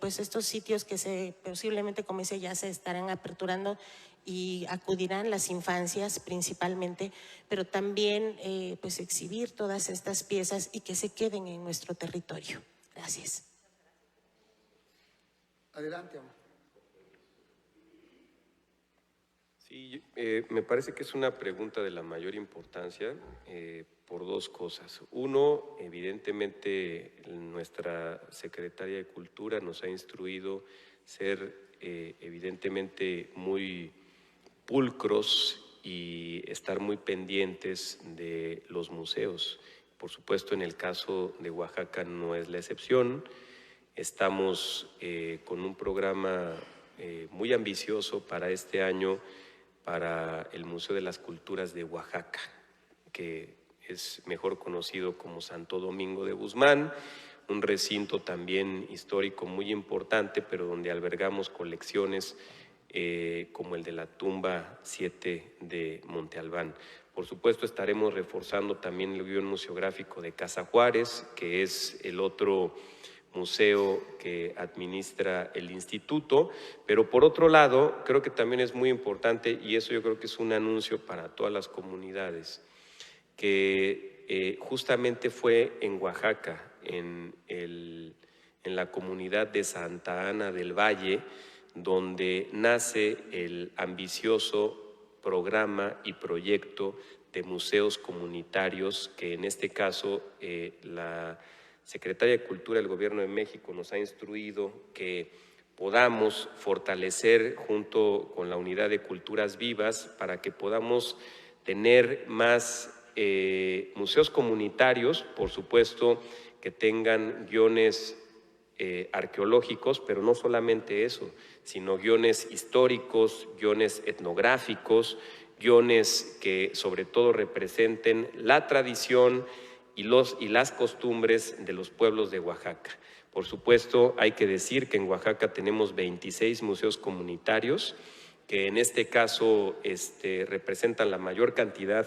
pues estos sitios que posiblemente, como dice, ya se estarán aperturando y acudirán las infancias principalmente, pero también pues exhibir todas estas piezas y que se queden en nuestro territorio. Gracias. Adelante, amor. Sí, me parece que es una pregunta de la mayor importancia por dos cosas. Uno, evidentemente, nuestra Secretaría de Cultura nos ha instruido ser evidentemente muy pulcros y estar muy pendientes de los museos. Por supuesto, en el caso de Oaxaca no es la excepción. Estamos con un programa muy ambicioso para este año para el Museo de las Culturas de Oaxaca, que es mejor conocido como Santo Domingo de Guzmán, un recinto también histórico muy importante, pero donde albergamos colecciones como el de la tumba 7 de Monte Albán. Por supuesto, estaremos reforzando también el guión museográfico de Casa Juárez, que es el otro museo que administra el instituto, pero por otro lado, creo que también es muy importante, y eso yo creo que es un anuncio para todas las comunidades, que justamente fue en Oaxaca, en la comunidad de Santa Ana del Valle, donde nace el ambicioso programa y proyecto de museos comunitarios que en este caso la Secretaría de Cultura del Gobierno de México nos ha instruido que podamos fortalecer junto con la Unidad de Culturas Vivas para que podamos tener más museos comunitarios, por supuesto que tengan guiones arqueológicos, pero no solamente eso, sino guiones históricos, guiones etnográficos, guiones que sobre todo representen la tradición y las costumbres de los pueblos de Oaxaca. Por supuesto, hay que decir que en Oaxaca tenemos 26 museos comunitarios, que en este caso representan la mayor cantidad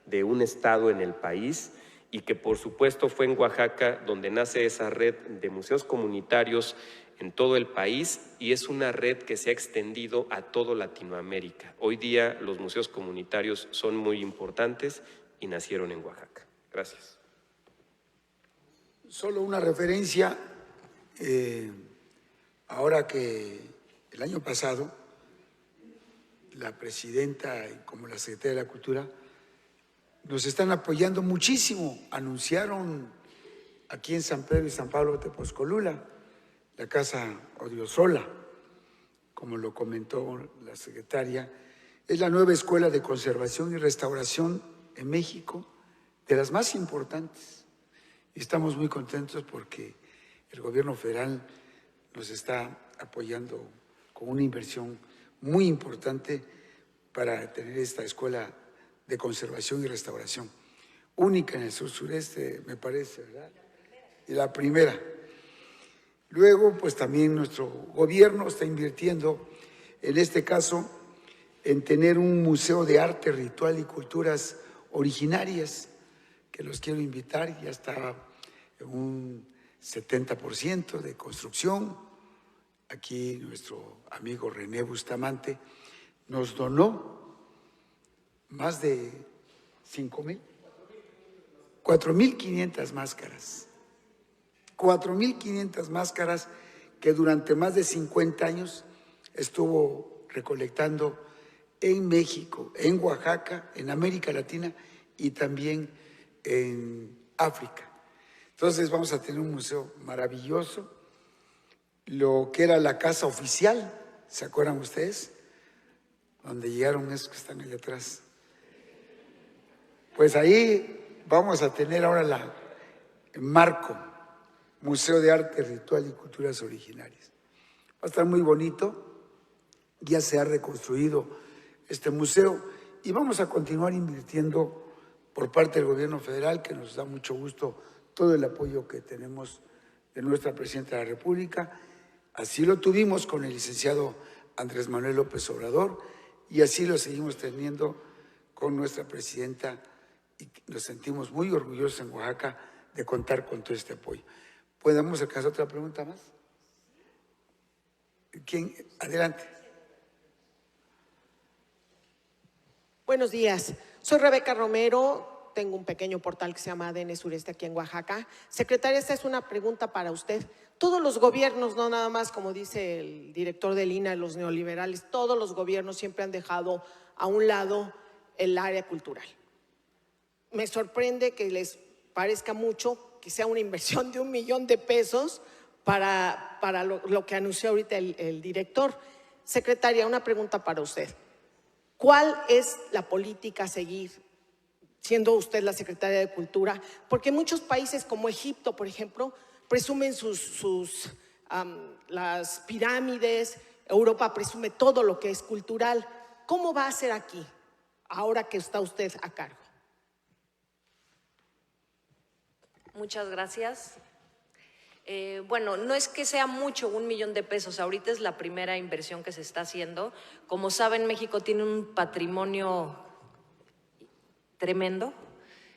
de un estado en el país, y que por supuesto fue en Oaxaca donde nace esa red de museos comunitarios en todo el país, y es una red que se ha extendido a toda Latinoamérica. Hoy día los museos comunitarios son muy importantes y nacieron en Oaxaca. Gracias. Solo una referencia, ahora que el año pasado la presidenta como la secretaria de la Cultura nos están apoyando muchísimo. Anunciaron aquí en San Pedro y San Pablo Tepozcolula la Casa Odriozola, como lo comentó la secretaria. Es la nueva escuela de conservación y restauración en México, de las más importantes. Y estamos muy contentos porque el gobierno federal nos está apoyando con una inversión muy importante para tener esta escuela de conservación y restauración, única en el sur-sureste, me parece, ¿verdad? Y la primera. Luego, pues también nuestro gobierno está invirtiendo, en este caso, en tener un museo de arte, ritual y culturas originarias, que los quiero invitar, ya está en un 70% de construcción. Aquí nuestro amigo René Bustamante nos donó más de 4.500 máscaras. 4.500 máscaras que durante más de 50 años estuvo recolectando en México, en Oaxaca, en América Latina y también en África. Entonces vamos a tener un museo maravilloso. Lo que era la casa oficial ¿Se acuerdan ustedes? Donde llegaron esos que están allá atrás. Pues ahí vamos a tener ahora el marco, Museo de Arte, Ritual y Culturas Originarias. Va a estar muy bonito, ya se ha reconstruido este museo y vamos a continuar invirtiendo por parte del gobierno federal, que nos da mucho gusto todo el apoyo que tenemos de nuestra Presidenta de la República. Así lo tuvimos con el licenciado Andrés Manuel López Obrador y así lo seguimos teniendo con nuestra Presidenta y nos sentimos muy orgullosos en Oaxaca de contar con todo este apoyo. ¿Podemos alcanzar otra pregunta más? ¿Quién? Adelante. Buenos días, soy Rebeca Romero, tengo un pequeño portal que se llama ADN Sureste aquí en Oaxaca. Secretaria, esta es una pregunta para usted. Todos los gobiernos, no nada más como dice el director del INAH, los neoliberales, todos los gobiernos siempre han dejado a un lado el área cultural. Me sorprende que les parezca mucho que sea una inversión de $1 millón para lo que anunció ahorita el director. Secretaria, una pregunta para usted. ¿Cuál es la política a seguir, siendo usted la secretaria de Cultura? Porque muchos países como Egipto, por ejemplo, presumen las pirámides, Europa presume todo lo que es cultural. ¿Cómo va a ser aquí, ahora que está usted a cargo? Muchas gracias. Bueno, no es que sea mucho, $1 millón. Ahorita es la primera inversión que se está haciendo. Como saben, México tiene un patrimonio tremendo,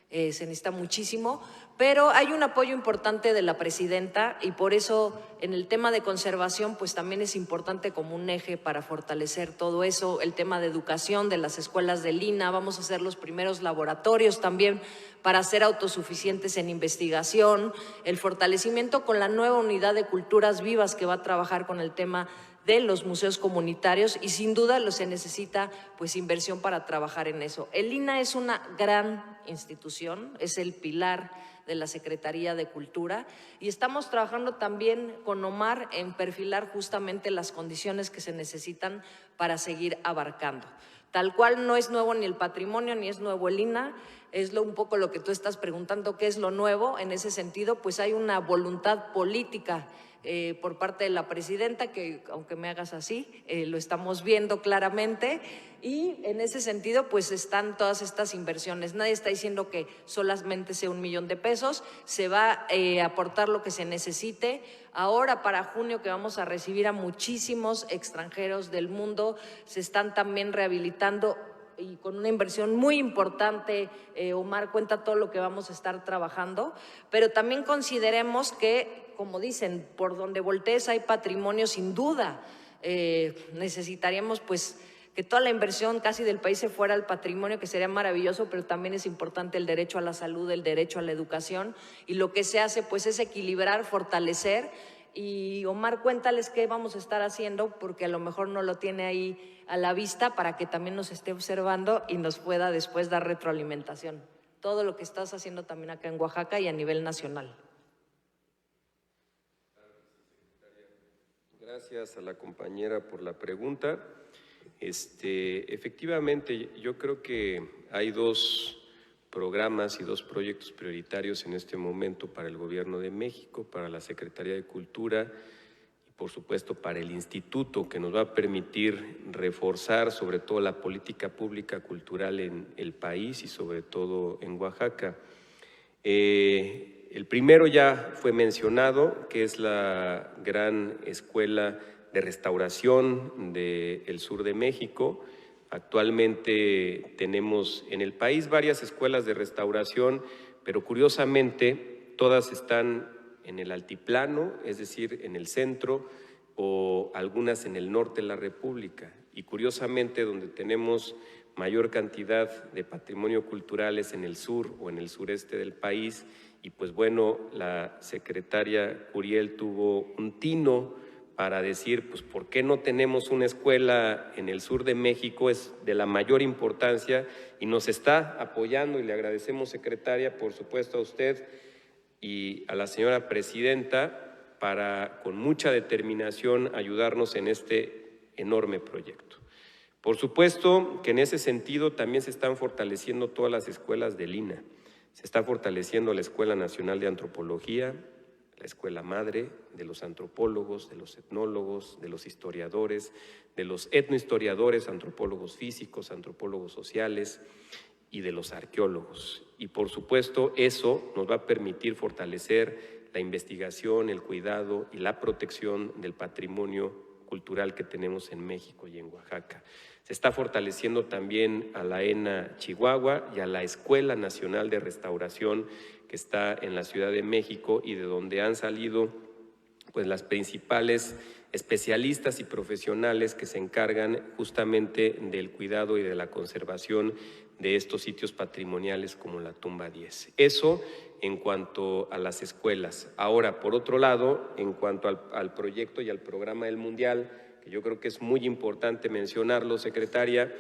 se necesita muchísimo, pero hay un apoyo importante de la Presidenta y por eso en el tema de conservación pues también es importante como un eje para fortalecer todo eso, el tema de educación de las escuelas del INAH. Vamos a hacer los primeros laboratorios también para ser autosuficientes en investigación, el fortalecimiento con la nueva unidad de culturas vivas que va a trabajar con el tema de los museos comunitarios y sin duda se necesita pues inversión para trabajar en eso. El INAH es una gran institución, es el pilar de la Secretaría de Cultura y estamos trabajando también con Omar en perfilar justamente las condiciones que se necesitan para seguir abarcando. Tal cual no es nuevo ni el patrimonio ni es nuevo el INAH, es un poco lo que tú estás preguntando, ¿qué es lo nuevo? En ese sentido, pues hay una voluntad política por parte de la Presidenta, que aunque me hagas así, lo estamos viendo claramente y en ese sentido pues están todas estas inversiones. Nadie está diciendo que solamente sea $1 millón, se va a aportar lo que se necesite. Ahora para junio que vamos a recibir a muchísimos extranjeros del mundo, se están también rehabilitando y con una inversión muy importante. Omar cuenta todo lo que vamos a estar trabajando, pero también consideremos que, como dicen, por donde voltees hay patrimonio sin duda. Necesitaríamos pues que toda la inversión casi del país se fuera al patrimonio, que sería maravilloso, pero también es importante el derecho a la salud, el derecho a la educación y lo que se hace pues es equilibrar, fortalecer. Y Omar, cuéntales qué vamos a estar haciendo, porque a lo mejor no lo tiene ahí a la vista para que también nos esté observando y nos pueda después dar retroalimentación. Todo lo que estás haciendo también acá en Oaxaca y a nivel nacional. Gracias a la compañera por la pregunta. Efectivamente, yo creo que hay 2 programas y 2 proyectos prioritarios en este momento para el Gobierno de México, para la Secretaría de Cultura y por supuesto para el Instituto, que nos va a permitir reforzar sobre todo la política pública cultural en el país y sobre todo en Oaxaca. El primero ya fue mencionado, que es la gran escuela de restauración del sur de México. Actualmente tenemos en el país varias escuelas de restauración, pero curiosamente todas están en el altiplano, es decir, en el centro, o algunas en el norte de la República. Y curiosamente donde tenemos mayor cantidad de patrimonio cultural es en el sur o en el sureste del país. Y pues bueno, la secretaria Curiel tuvo un tino para decir, pues, ¿por qué no tenemos una escuela en el sur de México? Es de la mayor importancia y nos está apoyando y le agradecemos, secretaria, por supuesto a usted y a la señora presidenta para, con mucha determinación, ayudarnos en este enorme proyecto. Por supuesto que en ese sentido también se están fortaleciendo todas las escuelas del INA. Se está fortaleciendo la Escuela Nacional de Antropología, la escuela madre de los antropólogos, de los etnólogos, de los historiadores, de los etnohistoriadores, antropólogos físicos, antropólogos sociales y de los arqueólogos. Y por supuesto eso nos va a permitir fortalecer la investigación, el cuidado y la protección del patrimonio cultural que tenemos en México y en Oaxaca. Se está fortaleciendo también a la ENA Chihuahua y a la Escuela Nacional de Restauración que está en la Ciudad de México y de donde han salido pues las principales especialistas y profesionales que se encargan justamente del cuidado y de la conservación de estos sitios patrimoniales como la Tumba 10. Eso en cuanto a las escuelas. Ahora, por otro lado, en cuanto al proyecto y al programa del Mundial, que yo creo que es muy importante mencionarlo, secretaria,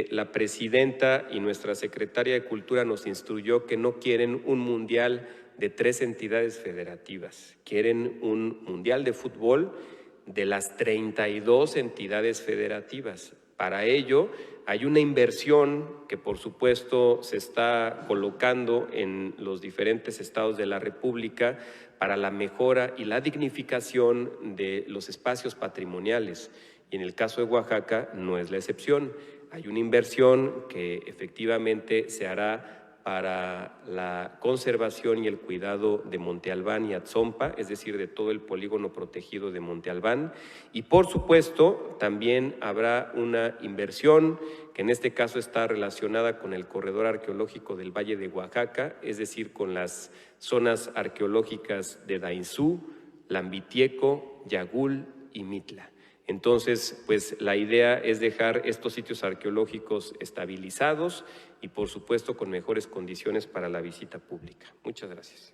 la presidenta y nuestra secretaria de Cultura nos instruyó que no quieren un mundial de 3 entidades federativas, quieren un mundial de fútbol de las 32 entidades federativas. Para ello hay una inversión que por supuesto se está colocando en los diferentes estados de la República para la mejora y la dignificación de los espacios patrimoniales. Y en el caso de Oaxaca no es la excepción. Hay una inversión que efectivamente se hará para la conservación y el cuidado de Monte Albán y Atzompa, es decir, de todo el polígono protegido de Monte Albán. Y por supuesto también habrá una inversión que en este caso está relacionada con el corredor arqueológico del Valle de Oaxaca, es decir, con las zonas arqueológicas de Dainzú, Lambitieco, Yagul y Mitla. Entonces, pues la idea es dejar estos sitios arqueológicos estabilizados y, por supuesto, con mejores condiciones para la visita pública. Muchas gracias.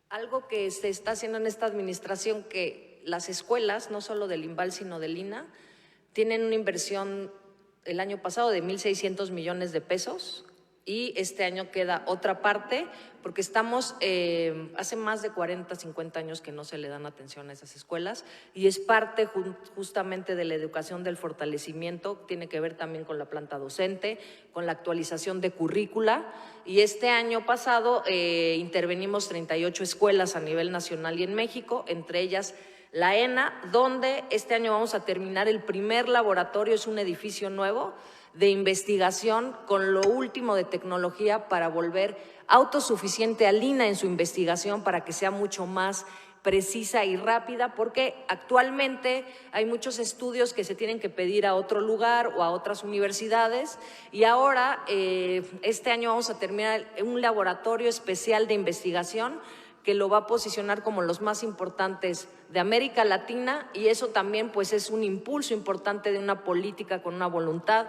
Algo que se está haciendo en esta administración, que las escuelas, no solo del INVAL, sino del INA, tienen una inversión el año pasado de 1,600 millones de pesos y este año queda otra parte porque estamos, hace más de 40, 50 años que no se le dan atención a esas escuelas y es parte justamente de la educación del fortalecimiento, tiene que ver también con la planta docente, con la actualización de currícula y este año pasado intervenimos 38 escuelas a nivel nacional y en México, entre ellas la ENA, donde este año vamos a terminar el primer laboratorio, es un edificio nuevo de investigación con lo último de tecnología para volver autosuficiente al INA en su investigación para que sea mucho más precisa y rápida, porque actualmente hay muchos estudios que se tienen que pedir a otro lugar o a otras universidades y ahora este año vamos a terminar un laboratorio especial de investigación que lo va a posicionar como los más importantes de América Latina y eso también pues es un impulso importante de una política con una voluntad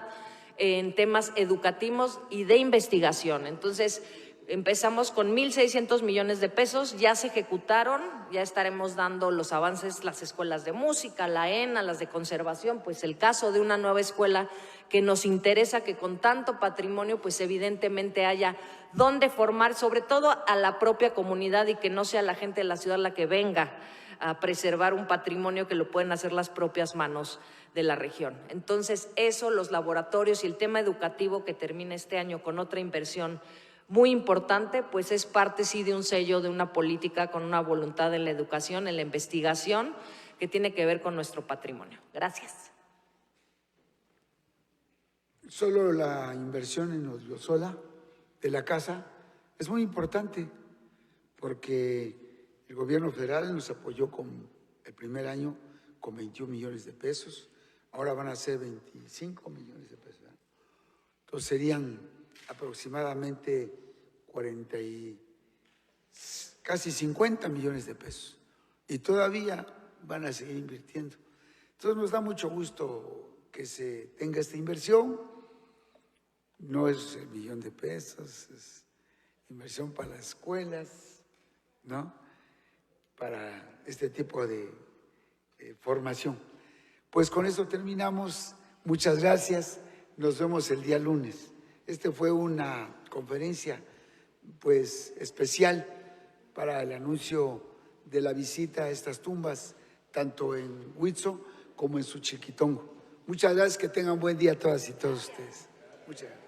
en temas educativos y de investigación. Entonces, empezamos con 1,600 millones de pesos, ya se ejecutaron, ya estaremos dando los avances, las escuelas de música, la ENA, las de conservación, pues el caso de una nueva escuela que nos interesa que con tanto patrimonio, pues evidentemente haya donde formar, sobre todo a la propia comunidad y que no sea la gente de la ciudad la que venga a preservar un patrimonio que lo pueden hacer las propias manos de la región. Entonces, eso, los laboratorios y el tema educativo que termina este año con otra inversión muy importante, pues es parte sí de un sello de una política con una voluntad en la educación, en la investigación, que tiene que ver con nuestro patrimonio. Gracias. Solo la inversión en Odriozola de la casa es muy importante porque el gobierno federal nos apoyó con el primer año con 21 millones de pesos, ahora van a ser 25 millones de pesos. Entonces serían aproximadamente 40 y casi 50 millones de pesos y todavía van a seguir invirtiendo. Entonces nos da mucho gusto que se tenga esta inversión, no es el 1,000,000 de pesos, es inversión para las escuelas, ¿no? Para este tipo de formación. Pues con eso terminamos, muchas gracias, nos vemos el día lunes. Este fue una conferencia pues especial para el anuncio de la visita a estas tumbas tanto en Huitzo como en Suchiquitongo. Muchas gracias, que tengan buen día todas y todos ustedes. Muchas gracias.